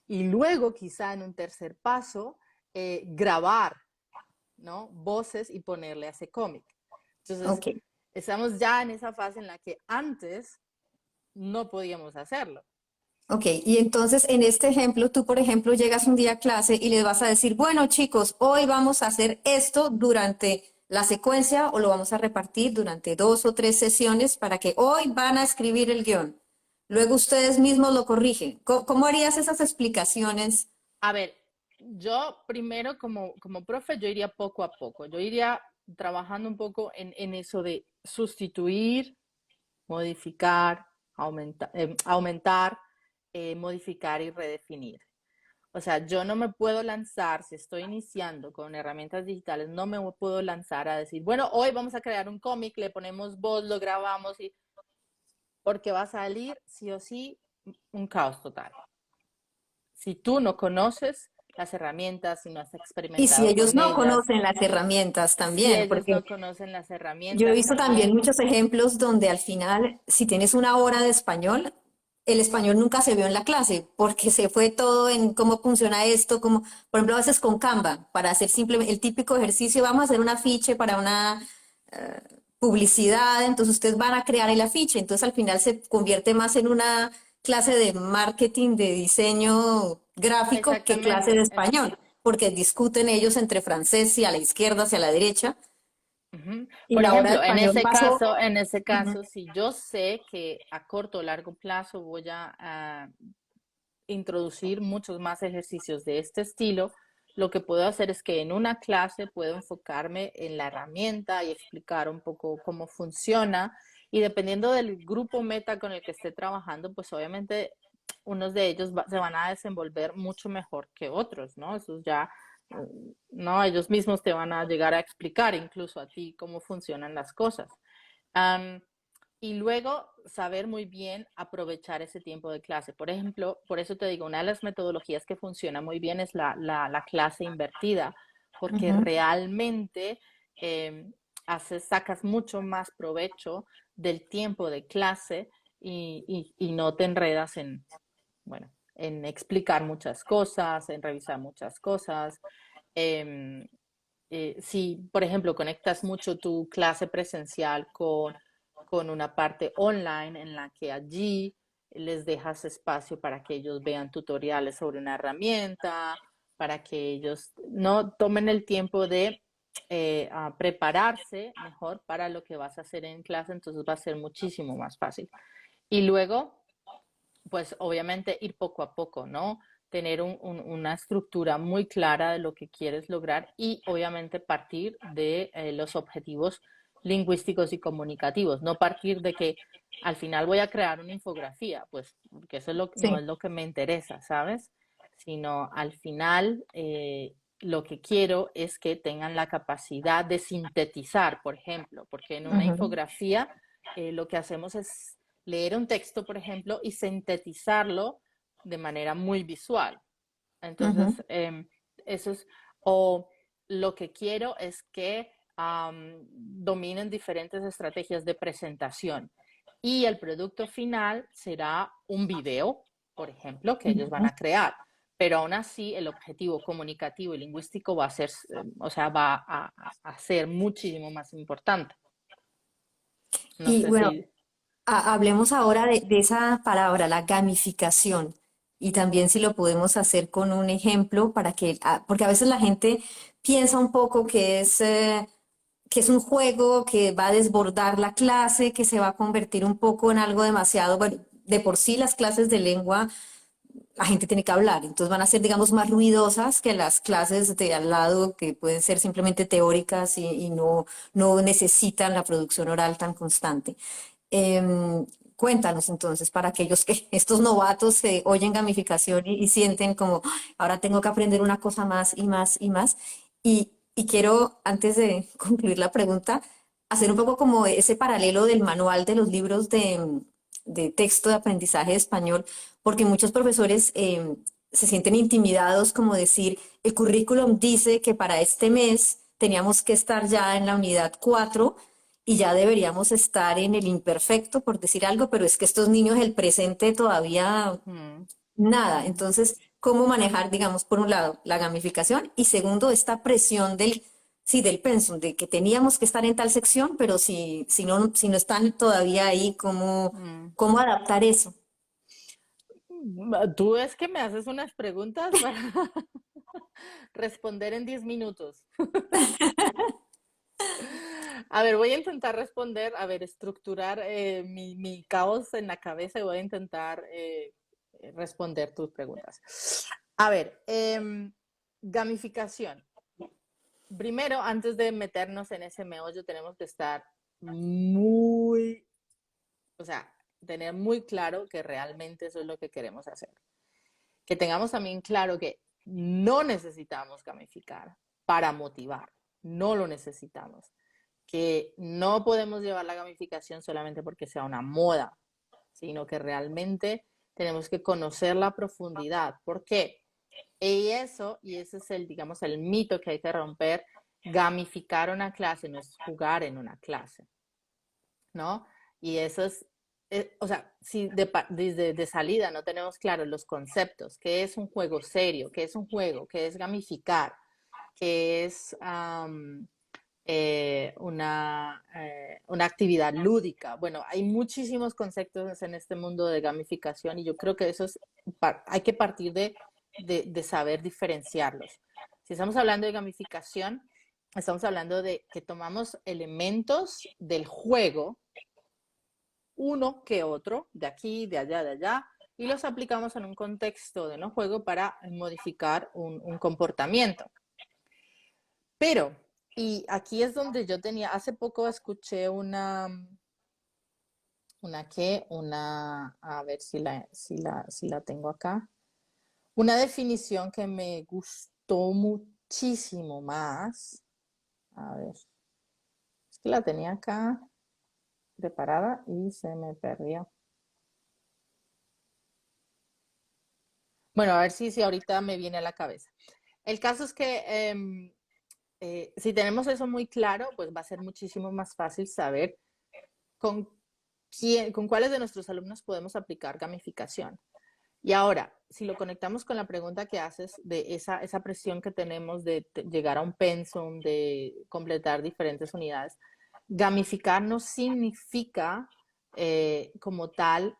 Y luego, quizá en un tercer paso, grabar, ¿no? Voces y ponerle a ese cómic. Entonces, Ok. estamos ya en esa fase en la que antes no podíamos hacerlo. Ok, y entonces en este ejemplo, tú, por ejemplo, llegas un día a clase y les vas a decir, bueno, chicos, hoy vamos a hacer esto durante la secuencia o lo vamos a repartir durante 2 o 3 sesiones para que hoy van a escribir el guión. Luego ustedes mismos lo corrigen. ¿Cómo harías esas explicaciones? A ver, yo primero como profe, yo iría poco a poco. Yo iría trabajando un poco en eso de sustituir, modificar, aumentar, modificar y redefinir. O sea, yo no me puedo lanzar, si estoy iniciando con herramientas digitales, no me puedo lanzar a decir, bueno, hoy vamos a crear un cómic, le ponemos voz, lo grabamos, y porque va a salir sí o sí un caos total. Si tú no conoces las herramientas, si no has Y si experimentado ellos con no ellas, conocen las herramientas si también, ellos porque no conocen las yo he herramientas visto también también. muchos ejemplos donde al final, si tienes una hora de español, el español nunca se vio en la clase porque se fue todo en cómo funciona esto, como por ejemplo a veces con Canva, para hacer simplemente el típico ejercicio, vamos a hacer un afiche para una publicidad, entonces ustedes van a crear el afiche, entonces al final se convierte más en una clase de marketing, de diseño gráfico que clase de Exactamente. español, porque discuten ellos entre francés y a la izquierda, hacia la derecha, Ujú. y Por la hora de ejemplo, español pasó. en ese Ujú. caso, si yo sé que a corto o largo plazo voy a introducir muchos más ejercicios de este estilo, lo que puedo hacer es que en una clase puedo enfocarme en la herramienta y explicar un poco cómo funciona, y dependiendo del grupo meta con el que esté trabajando, pues obviamente unos de ellos se van a desenvolver mucho mejor que otros, ¿no? Eso ya, no, ellos mismos te van a llegar a explicar incluso a ti cómo funcionan las cosas. Um, y luego saber muy bien aprovechar ese tiempo de clase. Por ejemplo, por eso te digo, una de las metodologías que funciona muy bien es la clase invertida, porque Ujú. realmente eh, sacas mucho más provecho del tiempo de clase y no te enredas en, bueno, en explicar muchas cosas, en revisar muchas cosas. Eh, si, por ejemplo, conectas mucho tu clase presencial con una parte online en la que allí les dejas espacio para que ellos vean tutoriales sobre una herramienta, para que ellos no tomen el tiempo de a prepararse mejor para lo que vas a hacer en clase, entonces va a ser muchísimo más fácil. Y luego, pues obviamente ir poco a poco, ¿no? Tener una estructura muy clara de lo que quieres lograr y obviamente partir de los objetivos lingüísticos y comunicativos, no partir de que al final voy a crear una infografía, pues porque eso es no Sí. es lo que me interesa, ¿sabes? sino al final lo que quiero es que tengan la capacidad de sintetizar, por ejemplo, porque en una Ujú, infografía lo que hacemos es leer un texto, por ejemplo, y sintetizarlo de manera muy visual. ujú. Entonces, eso es, o lo que quiero es que dominen diferentes estrategias de presentación y el producto final será un video, por ejemplo, que ellos van Ujú. a crear. Pero aún así, el objetivo comunicativo y lingüístico va a ser, o sea, va a ser muchísimo más importante. No Y sé bueno, si... hablemos ahora de esa palabra, la gamificación, y también si lo podemos hacer con un ejemplo para que, porque a veces la gente piensa un poco que es un juego que va a desbordar la clase, que se va a convertir un poco en algo demasiado, bueno, de por sí las clases de lengua la gente tiene que hablar, entonces van a ser, digamos, más ruidosas que las clases de al lado, que pueden ser simplemente teóricas y no necesitan la producción oral tan constante. Em, Cuéntanos entonces, para aquellos que estos novatos se oyen gamificación y sienten como, "Ah, ahora tengo que aprender una cosa más y más y más". Y quiero, antes de concluir la pregunta, hacer un poco como ese paralelo del manual de los libros de texto de aprendizaje de español, porque muchos profesores se sienten intimidados como decir, el currículum dice que para este mes teníamos que estar ya en la unidad 4 y ya deberíamos estar en el imperfecto, por decir algo, pero es que estos niños el presente todavía Ujú, nada. ujú. Entonces, ¿cómo manejar, digamos, por un lado, la gamificación y segundo, esta presión sí, del pensum, de que teníamos que estar en tal sección, pero si no están todavía ahí, Mm. cómo adaptar eso? Tú es que me haces unas preguntas para responder en 10 minutos. A ver, voy a intentar responder, a ver, estructurar mi caos en la cabeza y voy a intentar responder tus preguntas. A ver, gamificación. Primero, antes de meternos en ese meollo, tenemos que estar muy, o sea, tener muy claro que realmente eso es lo que queremos hacer. Que tengamos también claro que no necesitamos gamificar para motivar, no lo necesitamos. Que no podemos llevar la gamificación solamente porque sea una moda, sino que realmente tenemos que conocer la profundidad. ¿Por qué? Y ese es el, digamos, el mito que hay que romper. Gamificar una clase no es jugar en una clase, ¿no? Y eso es, o sea, si desde de salida no tenemos claros los conceptos, qué es un juego serio, qué es un juego, qué es gamificar, qué es una actividad lúdica. Bueno, hay muchísimos conceptos en este mundo de gamificación y yo creo que eso es, hay que partir de saber diferenciarlos. Si estamos hablando de gamificación, estamos hablando de que tomamos elementos del juego, uno que otro, de aquí, de allá, y los aplicamos en un contexto de no juego para modificar un comportamiento. Pero, y aquí es donde yo tenía, hace poco escuché a ver si la tengo acá, una definición que me gustó muchísimo más. A ver, es que la tenía acá preparada y se me perdió. Bueno, a ver si ahorita me viene a la cabeza. El caso es que si tenemos eso muy claro, pues va a ser muchísimo más fácil saber con con cuáles de nuestros alumnos podemos aplicar gamificación. Y ahora, si lo conectamos con la pregunta que haces de esa presión que tenemos de llegar a un pensum, de completar diferentes unidades, gamificar no significa como tal,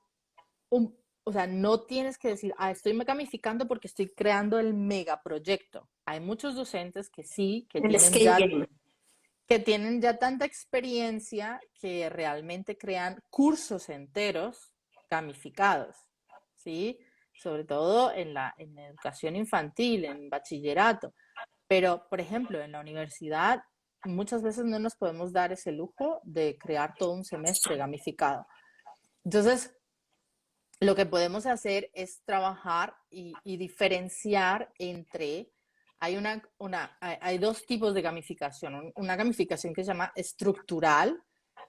o sea, no tienes que decir, estoy gamificando porque estoy creando el megaproyecto. Hay muchos docentes que sí, El escape game. que tienen ya tanta experiencia que realmente crean cursos enteros gamificados, ¿sí? Sobre todo en la educación infantil, en bachillerato. Pero, por ejemplo, en la universidad muchas veces no nos podemos dar ese lujo de crear todo un semestre gamificado. Entonces, lo que podemos hacer es trabajar y diferenciar entre, hay dos tipos de gamificación. Una gamificación que se llama estructural,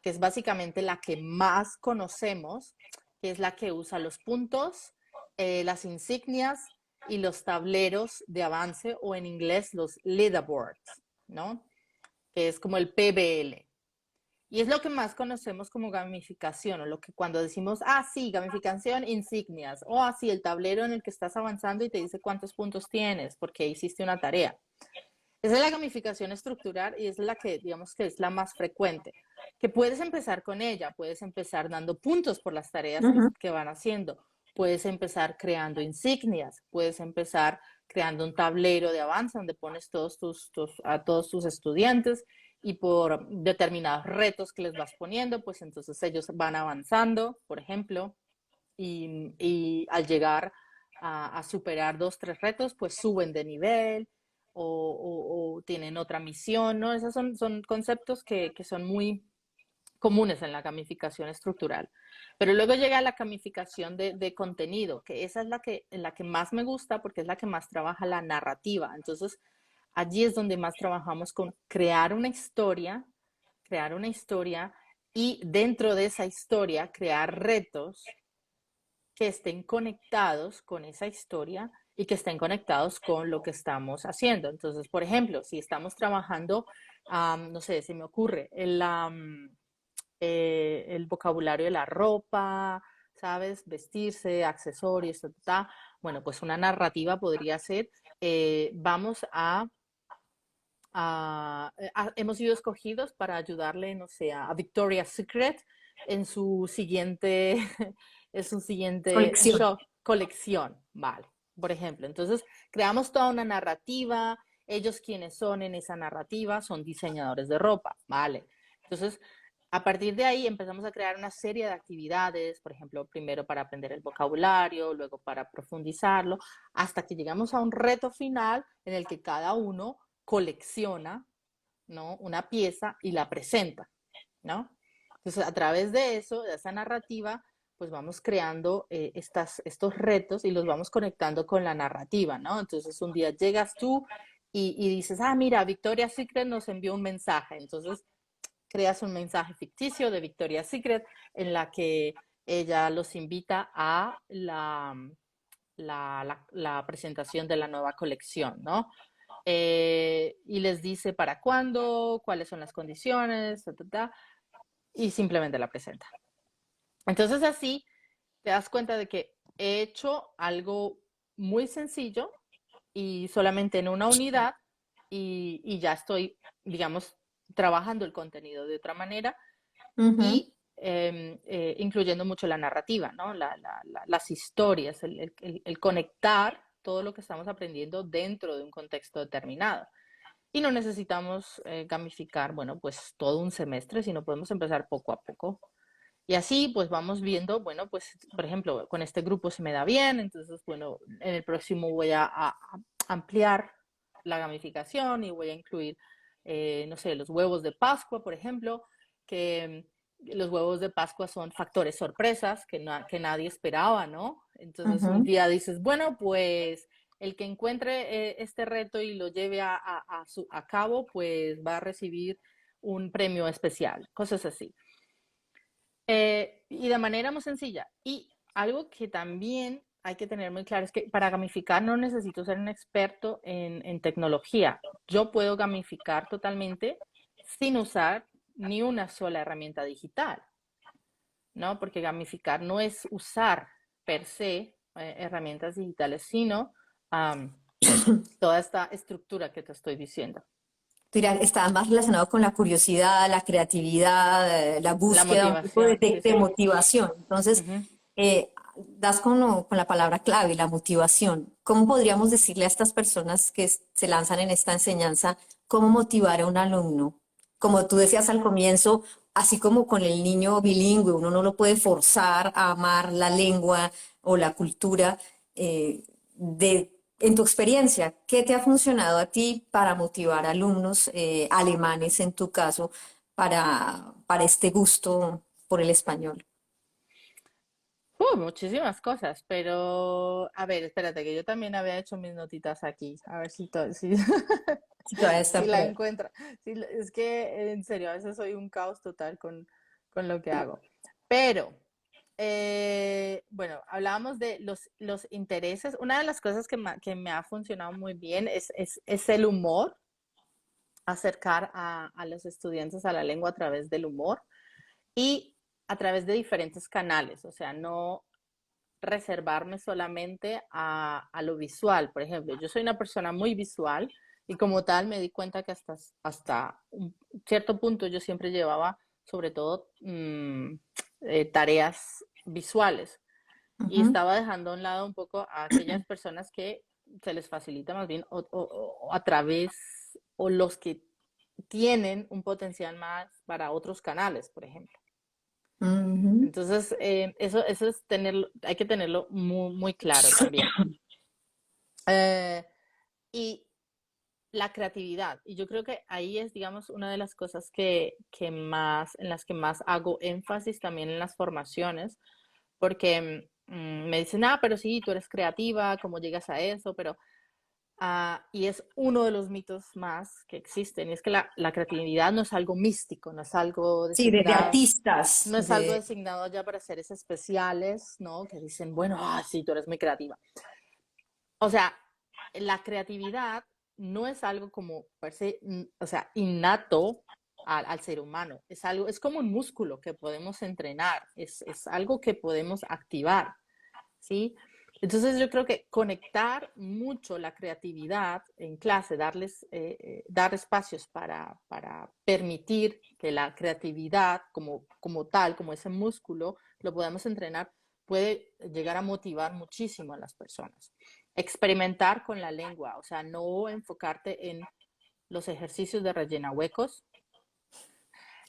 que es básicamente la que más conocemos, que es la que usa los puntos, las insignias y los tableros de avance, o en inglés los leaderboards, ¿no? Que es como el PBL. Y es lo que más conocemos como gamificación, o lo que cuando decimos, ah, sí, gamificación, insignias, o así el tablero en el que estás avanzando y te dice cuántos puntos tienes porque hiciste una tarea. Esa es la gamificación estructural y es la que, digamos, que es la más frecuente. Que puedes empezar con ella, puedes empezar dando puntos por las tareas Ujú. que van haciendo, puedes empezar creando insignias, puedes empezar creando un tablero de avance donde pones a todos tus estudiantes y por determinados retos que les vas poniendo, pues entonces ellos van avanzando, por ejemplo, y al llegar a superar dos, tres retos, pues suben de nivel o tienen otra misión, ¿no? Esos son conceptos que son muy comunes en la gamificación estructural. Pero luego llega la gamificación de contenido, que esa es la que más me gusta porque es la que más trabaja la narrativa. Entonces, allí es donde más trabajamos con crear una historia y dentro de esa historia crear retos que estén conectados con esa historia y que estén conectados con lo que estamos haciendo. Entonces, por ejemplo, si estamos trabajando, no sé, se me ocurre, el vocabulario de la ropa, ¿sabes? Vestirse, accesorios, ta, ta, ta. Bueno, pues una narrativa podría ser, vamos hemos sido escogidos para ayudarle, no sé, a Victoria's Secret en su siguiente, en su siguiente Colección. show, colección, vale, por ejemplo. Entonces, creamos toda una narrativa, ellos quienes son en esa narrativa son diseñadores de ropa, vale. Entonces, a partir de ahí empezamos a crear una serie de actividades, por ejemplo, primero para aprender el vocabulario, luego para profundizarlo, hasta que llegamos a un reto final en el que cada uno colecciona, ¿no? Una pieza y la presenta, ¿no? Entonces, a través de eso, de esa narrativa, pues vamos creando estos retos y los vamos conectando con la narrativa, ¿no? Entonces, un día llegas tú y dices, ah, mira, Victoria's Secret nos envió un mensaje. Entonces, creas un mensaje ficticio de Victoria's Secret en la que ella los invita a la presentación de la nueva colección, ¿no? Y les dice para cuándo, cuáles son las condiciones, ta, ta, ta, y simplemente la presenta. Entonces así te das cuenta de que he hecho algo muy sencillo y solamente en una unidad y ya estoy, digamos, trabajando el contenido de otra manera Ujú. y incluyendo mucho la narrativa, ¿no? Las historias, el conectar todo lo que estamos aprendiendo dentro de un contexto determinado. Y no necesitamos gamificar, bueno, pues todo un semestre, sino podemos empezar poco a poco. Y así, pues vamos viendo, bueno, pues, por ejemplo, con este grupo se me da bien, entonces, bueno, en el próximo voy a ampliar la gamificación y voy a incluir, no sé, los huevos de Pascua, por ejemplo, que los huevos de Pascua son factores sorpresas que nadie esperaba, ¿no? Entonces un Ujú. día dices, bueno, pues el que encuentre este reto y lo lleve a cabo, pues va a recibir un premio especial, cosas así. Y de manera muy sencilla. Y algo que también hay que tener muy claro es que para gamificar no necesito ser un experto en tecnología. Yo puedo gamificar totalmente sin usar ni una sola herramienta digital, ¿no? Porque gamificar no es usar per se herramientas digitales, sino um, toda esta estructura que te estoy diciendo. Está más relacionado con la curiosidad, la creatividad, la La búsqueda, un tipo motivación, sí, de sí. motivación. Entonces, Ujú. das con la palabra clave, la motivación. ¿Cómo podríamos decirle a estas personas que se lanzan en esta enseñanza cómo motivar a un alumno? Como tú decías al comienzo, así como con el niño bilingüe, uno no lo puede forzar a amar la lengua o la cultura. En tu experiencia, ¿qué te ha funcionado a ti para motivar a alumnos alemanes, en tu caso, para este gusto por el español? Muchísimas cosas, pero a ver, espérate, que yo también había hecho mis notitas aquí, a ver Si todavía si está por la ahí. encuentro. Sí, es que en serio, a veces soy un caos total con lo que hago. Pero, bueno, hablábamos de los intereses. Una de las cosas que me ha funcionado muy bien es el humor, acercar a los estudiantes a la lengua a través del humor y a través de diferentes canales, o sea, no reservarme solamente a lo visual. Por ejemplo, yo soy una persona muy visual y como tal me di cuenta que hasta un cierto punto yo siempre llevaba sobre todo tareas visuales y Ujú. estaba dejando a un lado un poco a aquellas personas que se les facilita más bien o a través o los que tienen un potencial más para otros canales, por ejemplo. Ujú. Entonces, eso es tenerlo, hay que tenerlo muy, muy claro también. Eh, y la creatividad, y yo creo que ahí es, digamos, una de las cosas que más, en las que más hago énfasis también en las formaciones, porque me dicen, ah, pero sí, tú eres creativa, ¿cómo llegas a eso? Pero y es uno de los mitos más que existen, y es que la creatividad no es algo místico, no es algo Sí, de designado, artistas, no es algo de... designado ya para seres especiales, ¿no? Que dicen, bueno, sí, tú eres muy creativa. O sea, la creatividad no es algo como, per se, o sea, innato al ser humano. Es algo, es como un músculo que podemos entrenar, es algo que podemos activar. ¿Sí? Entonces yo creo que conectar mucho la creatividad en clase, dar espacios para permitir que la creatividad como tal, como ese músculo, lo podamos entrenar, puede llegar a motivar muchísimo a las personas. Experimentar con la lengua, o sea, no enfocarte en los ejercicios de rellena huecos,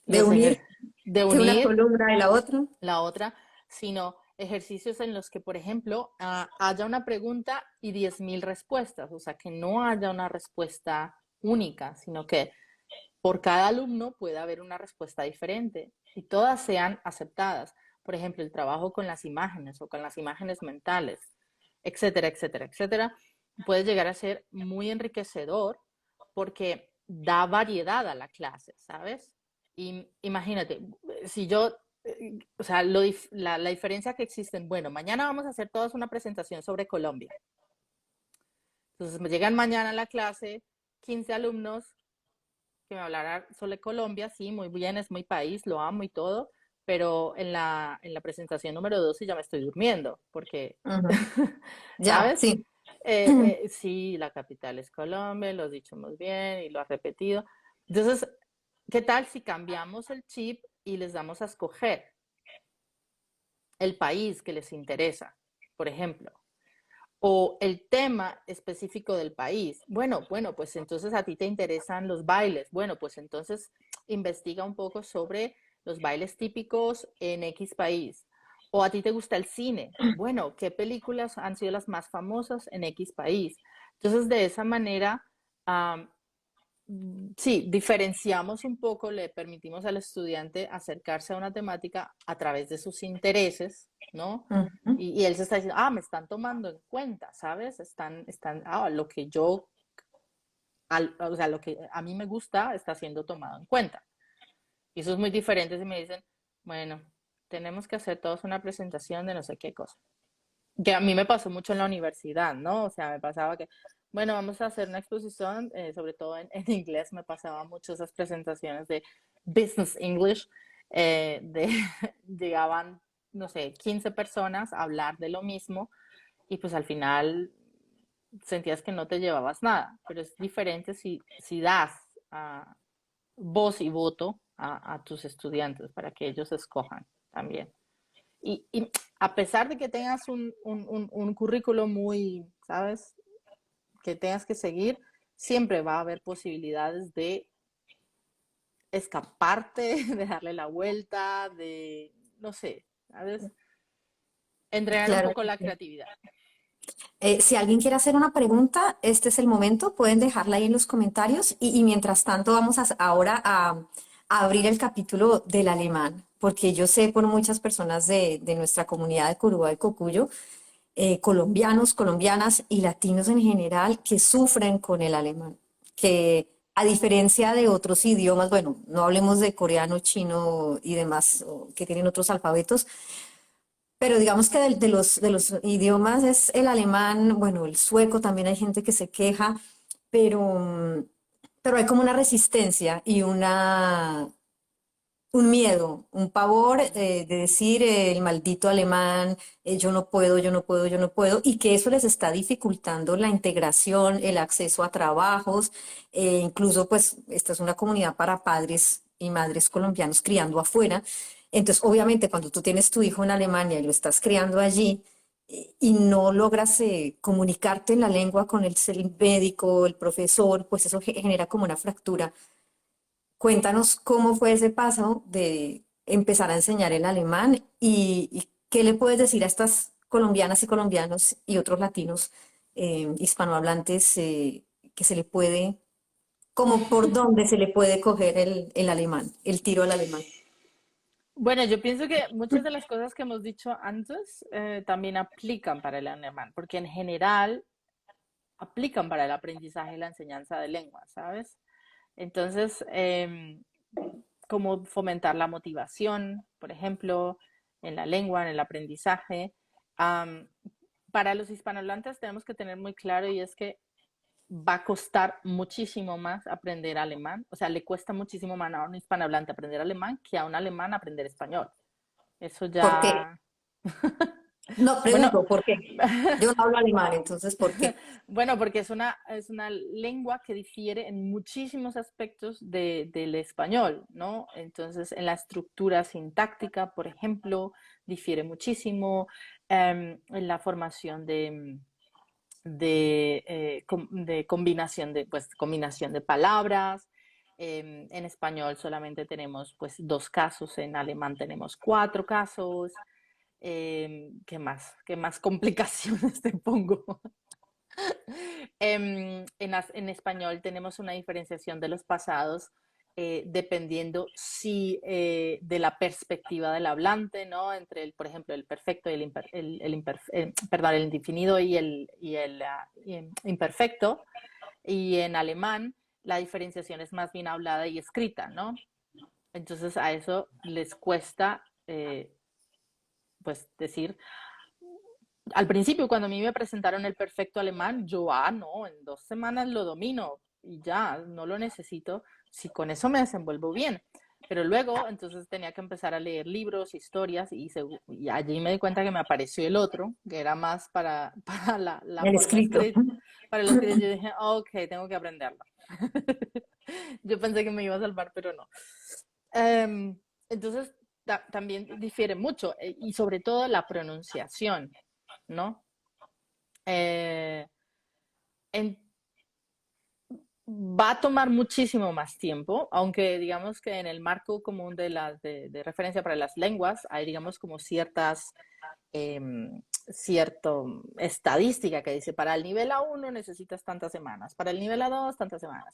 de los unir ejer de que una unir columna y la otra. la otra, sino ejercicios en los que, por ejemplo, haya una pregunta y 10.000 respuestas, o sea, que no haya una respuesta única, sino que por cada alumno pueda haber una respuesta diferente y todas sean aceptadas. Por ejemplo, el trabajo con las imágenes o con las imágenes mentales, etcétera, etcétera, etcétera, puede llegar a ser muy enriquecedor porque da variedad a la clase, ¿sabes? Y imagínate, si yo, o sea, la diferencia que existen, bueno, mañana vamos a hacer todos una presentación sobre Colombia. Entonces me llegan mañana a la clase 15 alumnos que me hablarán sobre Colombia, sí, muy bien, es muy país, lo amo y todo, pero en la presentación número 2 ya me estoy durmiendo, porque, Ujú. Ya, ¿sabes? sí. Sí, la capital es Colombia, lo has dicho muy bien y lo has repetido. Entonces, ¿qué tal si cambiamos el chip y les damos a escoger el país que les interesa, por ejemplo? O el tema específico del país. Bueno, pues entonces a ti te interesan los bailes. Bueno, pues entonces investiga un poco sobre los bailes típicos en X país. O a ti te gusta el cine. Bueno, ¿qué películas han sido las más famosas en X país? Entonces, de esa manera, um, sí, diferenciamos un poco, le permitimos al estudiante acercarse a una temática a través de sus intereses, ¿no? Ujú. Y él se está diciendo, me están tomando en cuenta, ¿sabes? Lo que yo, o sea, lo que a mí me gusta está siendo tomado en cuenta. Y eso es muy diferente si me dicen, bueno, tenemos que hacer todos una presentación de no sé qué cosa. Que a mí me pasó mucho en la universidad, ¿no? O sea, me pasaba que, bueno, vamos a hacer una exposición, sobre todo en inglés, me pasaba mucho esas presentaciones de Business English, llegaban, no sé, 15 personas a hablar de lo mismo y pues al final sentías que no te llevabas nada, pero es diferente si das voz y voto a tus estudiantes para que ellos escojan también. Y a pesar de que tengas un currículo muy, ¿sabes? Que tengas que seguir, siempre va a haber posibilidades de escaparte, de darle la vuelta, no sé, ¿sabes? Entrenar un Claro poco que la sí. creatividad. Si alguien quiere hacer una pregunta, este es el momento, pueden dejarla ahí en los comentarios y mientras tanto vamos ahora a abrir el capítulo del alemán, porque yo sé por muchas personas de nuestra comunidad de Curubá y Cocuyo, colombianos, colombianas y latinos en general que sufren con el alemán, que a diferencia de otros idiomas, bueno, no hablemos de coreano, chino y demás, que tienen otros alfabetos, pero digamos que de los idiomas es el alemán, bueno, el sueco también hay gente que se queja, pero, pero hay como una resistencia y un miedo, un pavor de decir el maldito alemán, yo no puedo, yo no puedo, yo no puedo, y que eso les está dificultando la integración, el acceso a trabajos, incluso pues esta es una comunidad para padres y madres colombianos criando afuera. Entonces, obviamente, cuando tú tienes tu hijo en Alemania y lo estás criando allí y no logras comunicarte en la lengua con el médico, el profesor, pues eso genera como una fractura. Cuéntanos cómo fue ese paso de empezar a enseñar el alemán y qué le puedes decir a estas colombianas y colombianos y otros latinos hispanohablantes que se le puede, como por dónde se le puede coger el alemán, el tiro al alemán. Bueno, yo pienso que muchas de las cosas que hemos dicho antes también aplican para el alemán, porque en general aplican para el aprendizaje y la enseñanza de lenguas, ¿sabes? Entonces, como fomentar la motivación, por ejemplo, en la lengua, en el aprendizaje. Am, para los hispanohablantes tenemos que tener muy claro y es que va a costar muchísimo más aprender alemán, o sea, le cuesta muchísimo más a un hispanohablante aprender alemán que a un alemán aprender español. Eso ¿Por qué? ya, No, bueno, pregunto, ¿por qué? Yo no hablo alemán, entonces, ¿por qué? bueno, porque es una lengua que difiere en muchísimos aspectos del español, ¿no? Entonces, en la estructura sintáctica, por ejemplo, difiere muchísimo, en la formación de combinación pues, combinación de palabras. En español solamente tenemos pues dos casos, en alemán tenemos cuatro casos. ¿Qué más? ¿Qué más complicaciones te pongo? En español tenemos una diferenciación de los pasados dependiendo si de la perspectiva del hablante, ¿no? Entre el, por ejemplo, el perfecto y perdón, el indefinido y el imperfecto. Y en alemán la diferenciación es más bien hablada y escrita, ¿no? Entonces a eso les cuesta, pues, decir, al principio, cuando a mí me presentaron el perfecto alemán, yo, no, en 2 semanas lo domino y ya, no lo necesito, si con eso me desenvuelvo bien. Pero luego, entonces tenía que empezar a leer libros, historias, y allí me di cuenta que me apareció el otro, que era más para la El forma escrito. escrita. Para el escrito, yo dije, ok, tengo que aprenderlo. Yo pensé que me iba a salvar, pero no. Entonces, también difiere mucho, y sobre todo la pronunciación, ¿no? Eh, en- Va a tomar muchísimo más tiempo, aunque digamos que en el marco común de referencia para las lenguas hay, digamos, como cierto estadística que dice para el nivel A1 necesitas tantas semanas, para el nivel A2 tantas semanas.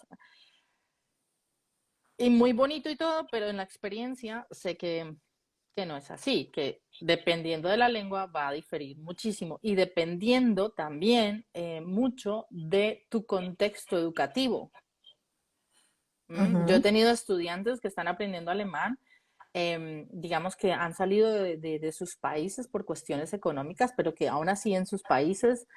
Y muy bonito y todo, pero en la experiencia sé que no es así, que dependiendo de la lengua va a diferir muchísimo y dependiendo también mucho de tu contexto educativo. Yo he Ujú. tenido estudiantes que están aprendiendo alemán, digamos que han salido de sus países por cuestiones económicas, pero que aún así en sus países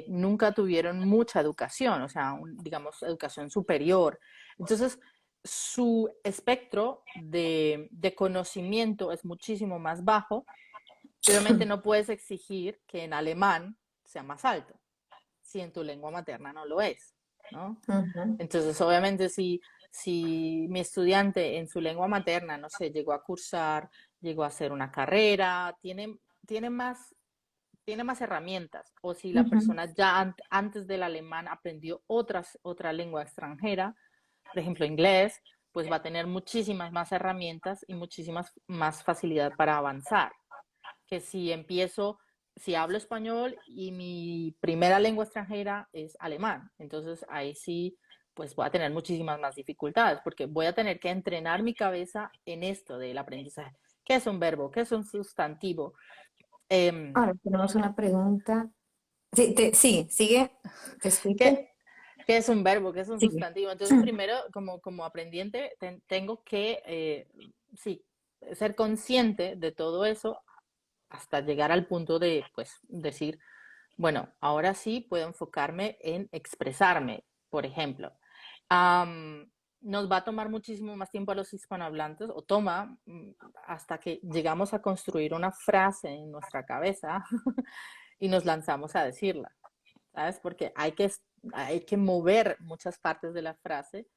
nunca tuvieron mucha educación, o sea, digamos, educación superior. Entonces, su espectro de conocimiento es muchísimo más bajo y obviamente no puedes exigir que en alemán sea más alto, si en tu lengua materna no lo es, ¿no? Ujú. Entonces, obviamente, si mi estudiante en su lengua materna, no sé, llegó a cursar, llegó a hacer una carrera, tiene más, tiene más herramientas, o si la Ujú. persona ya antes del alemán aprendió otra lengua extranjera, por ejemplo, inglés, pues va a tener muchísimas más herramientas y muchísimas más facilidad para avanzar que si hablo español y mi primera lengua extranjera es alemán. Entonces ahí sí pues voy a tener muchísimas más dificultades, porque voy a tener que entrenar mi cabeza en esto del aprendizaje. ¿Qué es un verbo? ¿Qué es un sustantivo? Em, Ahora tenemos una pregunta. Sí, sí, sigue, te ¿qué, escucho. qué es un verbo? ¿Qué es un Sigue. sustantivo? Entonces, primero, como aprendiente, tengo que, sí, ser consciente de todo eso hasta llegar al punto de, pues, decir, bueno, ahora sí puedo enfocarme en expresarme, por ejemplo. Am, Nos va a tomar muchísimo más tiempo a los hispanohablantes, o toma hasta que llegamos a construir una frase en nuestra cabeza y nos lanzamos a decirla, ¿sabes? Porque hay que mover muchas partes de la frase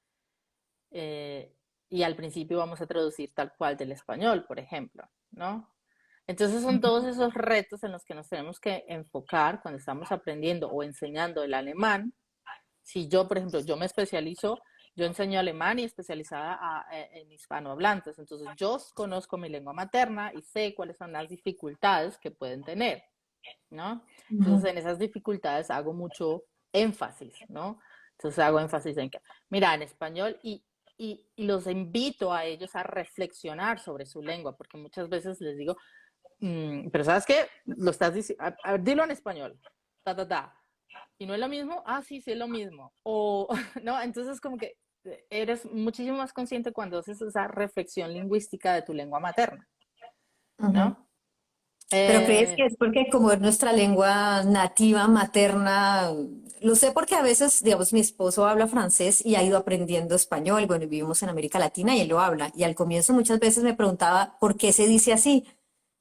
eh, y al principio vamos a traducir tal cual del español, por ejemplo, ¿no? Entonces son todos esos retos en los que nos tenemos que enfocar cuando estamos aprendiendo o enseñando el alemán. Si yo, por ejemplo, yo me especializo, yo enseño alemán y especializada en hispanohablantes, entonces yo conozco mi lengua materna y sé cuáles son las dificultades que pueden tener, ¿no? Entonces Ujú. en esas dificultades hago mucho énfasis, ¿no? Entonces hago énfasis en que, mira, en español y los invito a ellos a reflexionar sobre su lengua, porque muchas veces les digo, pero ¿sabes qué? Lo estás diciendo, a ver, dilo en español, ta, ta, ta. ¿Y no es lo mismo? Ah, sí, sí es lo mismo. O, ¿no? Entonces como que eres muchísimo más consciente cuando haces esa reflexión lingüística de tu lengua materna, Ujú. ¿no? Pero crees que Eh, es porque como es nuestra lengua nativa, materna, lo sé porque a veces, digamos, mi esposo habla francés y ha ido aprendiendo español, bueno, y vivimos en América Latina y él lo habla. Y al comienzo muchas veces me preguntaba por qué se dice así.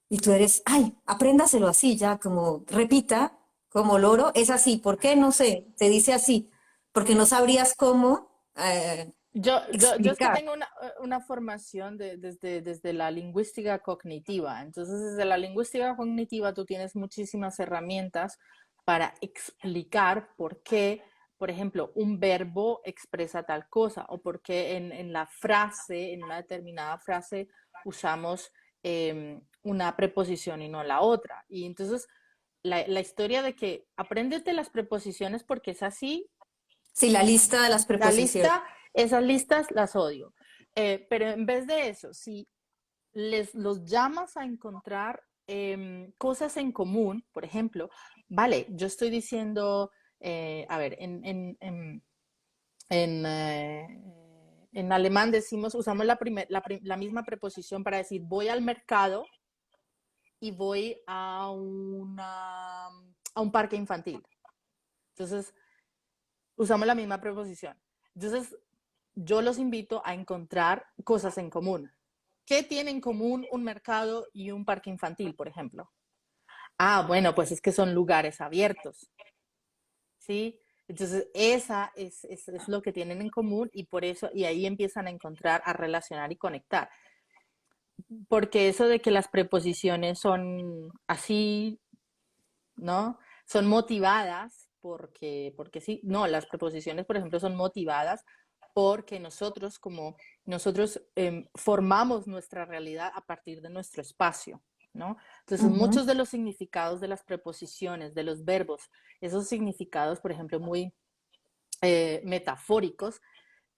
Y tú eres, ay, apréndaselo así, ya, como repita, como loro, es así. ¿Por qué? No sé, se dice así. Porque no sabrías cómo yo es que explicar. tengo una formación desde la lingüística cognitiva. Entonces, desde la lingüística cognitiva tú tienes muchísimas herramientas para explicar por qué, por ejemplo, un verbo expresa tal cosa o por qué en la frase, en una determinada frase, usamos una preposición y no la otra. Y entonces, la historia de que apréndete las preposiciones porque es así. Sí, la lista de las La preposiciones. lista, esas listas las odio. Pero en vez de eso, si los llamas a encontrar cosas en común, por ejemplo, vale, yo estoy diciendo, a ver, en alemán decimos, usamos la misma preposición para decir voy al mercado y voy a un parque infantil. Entonces, usamos la misma preposición. Entonces, yo los invito a encontrar cosas en común. ¿Qué tiene en común un mercado y un parque infantil, por ejemplo? Ah, bueno, pues es que son lugares abiertos, ¿sí? Entonces, es lo que tienen en común y por eso, y ahí empiezan a encontrar, a relacionar y conectar. Porque eso de que las preposiciones son así, ¿no? Son motivadas porque sí, no, las preposiciones, por ejemplo, son motivadas porque nosotros formamos nuestra realidad a partir de nuestro espacio, ¿no? Entonces, Ujú. muchos de los significados de las preposiciones, de los verbos, esos significados, por ejemplo, muy metafóricos,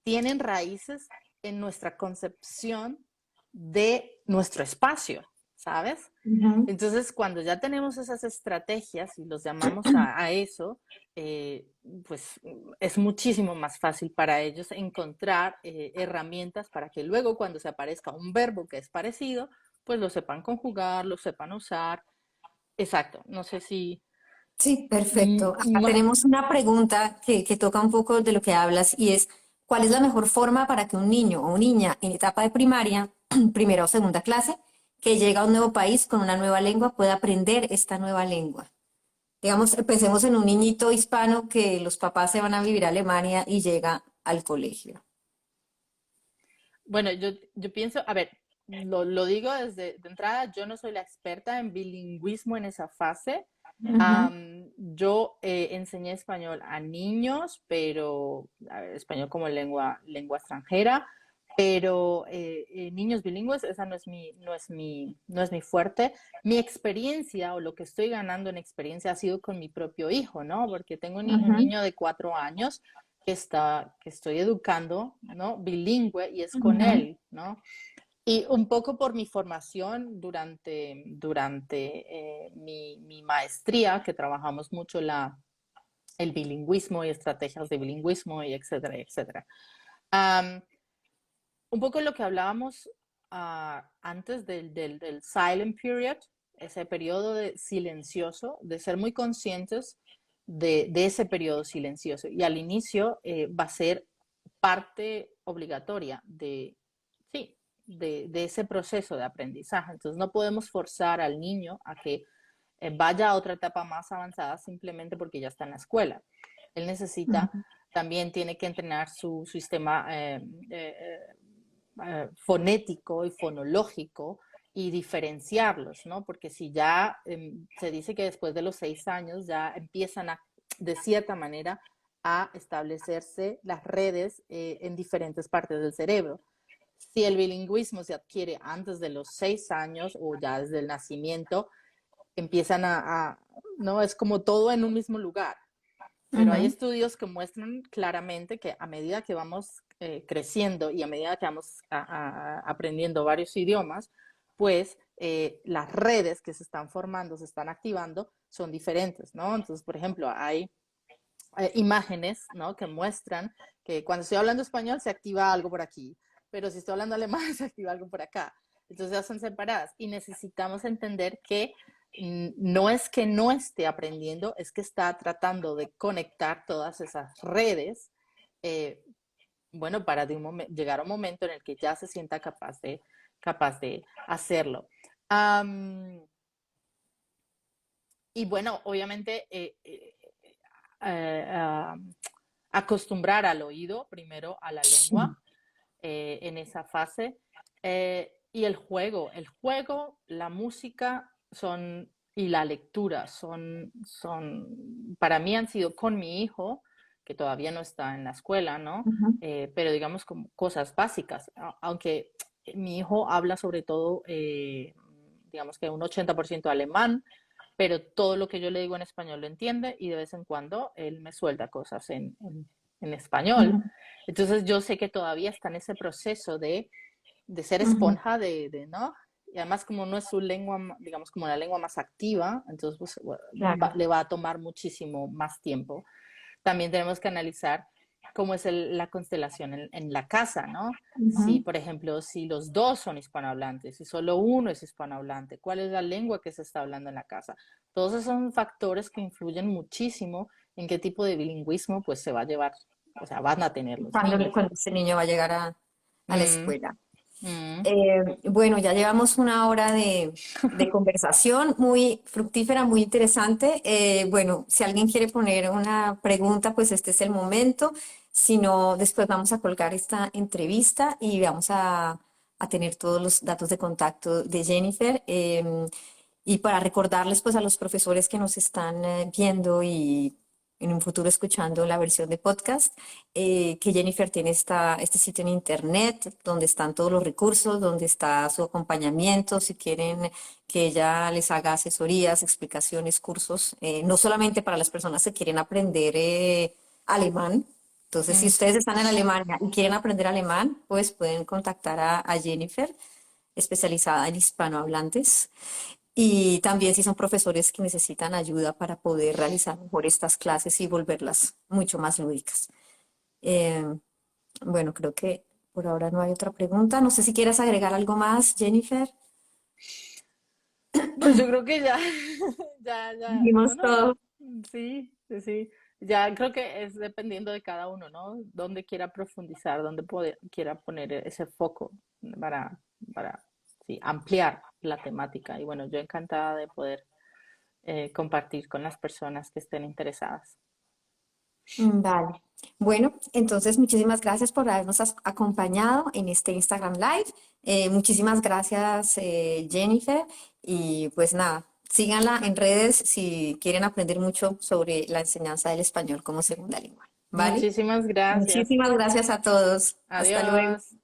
tienen raíces en nuestra concepción de nuestro espacio, ¿sabes? Ujú. Entonces, cuando ya tenemos esas estrategias y los llamamos a eso, eh, pues es muchísimo más fácil para ellos encontrar herramientas para que luego cuando se aparezca un verbo que es parecido, pues lo sepan conjugar, lo sepan usar. Exacto, no sé si... Sí, perfecto. Acá ma- tenemos una pregunta que toca un poco de lo que hablas y es, ¿cuál es la mejor forma para que un niño o niña en etapa de primaria, primera o segunda clase, que llega a un nuevo país con una nueva lengua, pueda aprender esta nueva lengua? Digamos, pensemos en un niñito hispano que los papás se van a vivir a Alemania y llega al colegio. Bueno, yo pienso, a ver, lo digo desde de entrada, yo no soy la experta en bilingüismo en esa fase. Ujú, Yo enseñé español a niños, pero a ver, español como lengua extranjera, pero niños bilingües, esa no es mi fuerte. Mi experiencia o lo que estoy ganando en experiencia ha sido con mi propio hijo, ¿no? Porque tengo un ujú, niño de 4 años que estoy educando, ¿no? Bilingüe y es con Ujú, él, ¿no? Y un poco por mi formación mi maestría, que trabajamos mucho el bilingüismo y estrategias de bilingüismo y etcétera, etcétera. Um, un poco lo que hablábamos antes del silent period, ese periodo silencioso, de ser muy conscientes de ese periodo silencioso. Y al inicio va a ser parte obligatoria sí, de ese proceso de aprendizaje. Entonces no podemos forzar al niño a que vaya a otra etapa más avanzada simplemente porque ya está en la escuela. Él necesita, ujú, también tiene que entrenar su sistema fonético y fonológico y diferenciarlos, ¿no? Porque si ya se dice que después de los 6 años ya empiezan de cierta manera, a establecerse las redes en diferentes partes del cerebro. Si el bilingüismo se adquiere antes de los 6 años o ya desde el nacimiento, empiezan no, es como todo en un mismo lugar. Pero hay ujú. estudios que muestran claramente que a medida que vamos creciendo y a medida que vamos aprendiendo varios idiomas, pues las redes que se están formando, se están activando, son diferentes, ¿no? Entonces, por ejemplo, hay imágenes, ¿no? Que muestran que cuando estoy hablando español se activa algo por aquí, pero si estoy hablando alemán se activa algo por acá. Entonces ya son separadas y necesitamos entender que no es que no esté aprendiendo, es que está tratando de conectar todas esas redes, eh, bueno, para llegar a un momento en el que ya se sienta capaz de hacerlo. Um, y bueno, obviamente acostumbrar al oído, primero a la Sí. lengua en esa fase. Y el juego, la música y la lectura para mí han sido con mi hijo, que todavía no está en la escuela, ¿no? Ujú. Pero digamos como cosas básicas, aunque mi hijo habla sobre todo, digamos que un 80% alemán, pero todo lo que yo le digo en español lo entiende y de vez en cuando él me suelta cosas en español. Ujú, Entonces yo sé que todavía está en ese proceso de ser ujú. esponja, ¿no? Y además como no es su lengua, digamos como la lengua más activa, entonces pues, Claro. le va a tomar muchísimo más tiempo. También tenemos que analizar cómo es la constelación en la casa, ¿no? Si, Ujú. por ejemplo, si los dos son hispanohablantes, si solo uno es hispanohablante, ¿cuál es la lengua que se está hablando en la casa? Todos esos son factores que influyen muchísimo en qué tipo de bilingüismo pues se va a llevar, o sea, van a tener los niños. Cuando ese niño va a llegar a la Mm, escuela. mm. Bueno, ya llevamos una hora de conversación muy fructífera, muy interesante. Bueno, si alguien quiere poner una pregunta, pues este es el momento. Si no, después vamos a colgar esta entrevista y vamos a tener todos los datos de contacto de Jennifer. Y para recordarles pues a los profesores que nos están viendo y en un futuro escuchando la versión de podcast, que Jennifer tiene este sitio en internet donde están todos los recursos, donde está su acompañamiento, si quieren que ella les haga asesorías, explicaciones, cursos, no solamente para las personas que quieren aprender alemán. Entonces, si Mm. ustedes están en Alemania y quieren aprender alemán, pues pueden contactar a Jennifer, especializada en hispanohablantes. Y también si son profesores que necesitan ayuda para poder realizar mejor estas clases y volverlas mucho más lúdicas. Eh, bueno, creo que por ahora no hay otra pregunta. No sé si quieres agregar algo más, Jennifer. Pues yo creo que ya, no, Dijimos no, todo. sí, sí, sí. Ya creo que es dependiendo de cada uno, ¿no? Dónde quiera profundizar, quiera poner ese foco para sí, ampliar la temática. Y bueno, yo encantada de poder compartir con las personas que estén interesadas. Vale. Bueno, entonces muchísimas gracias por habernos acompañado en este Instagram Live. Muchísimas gracias, Jennifer. Y pues nada, síganla en redes si quieren aprender mucho sobre la enseñanza del español como segunda lengua. ¿Vale? Muchísimas gracias. Muchísimas gracias a todos. Hasta luego. Adiós.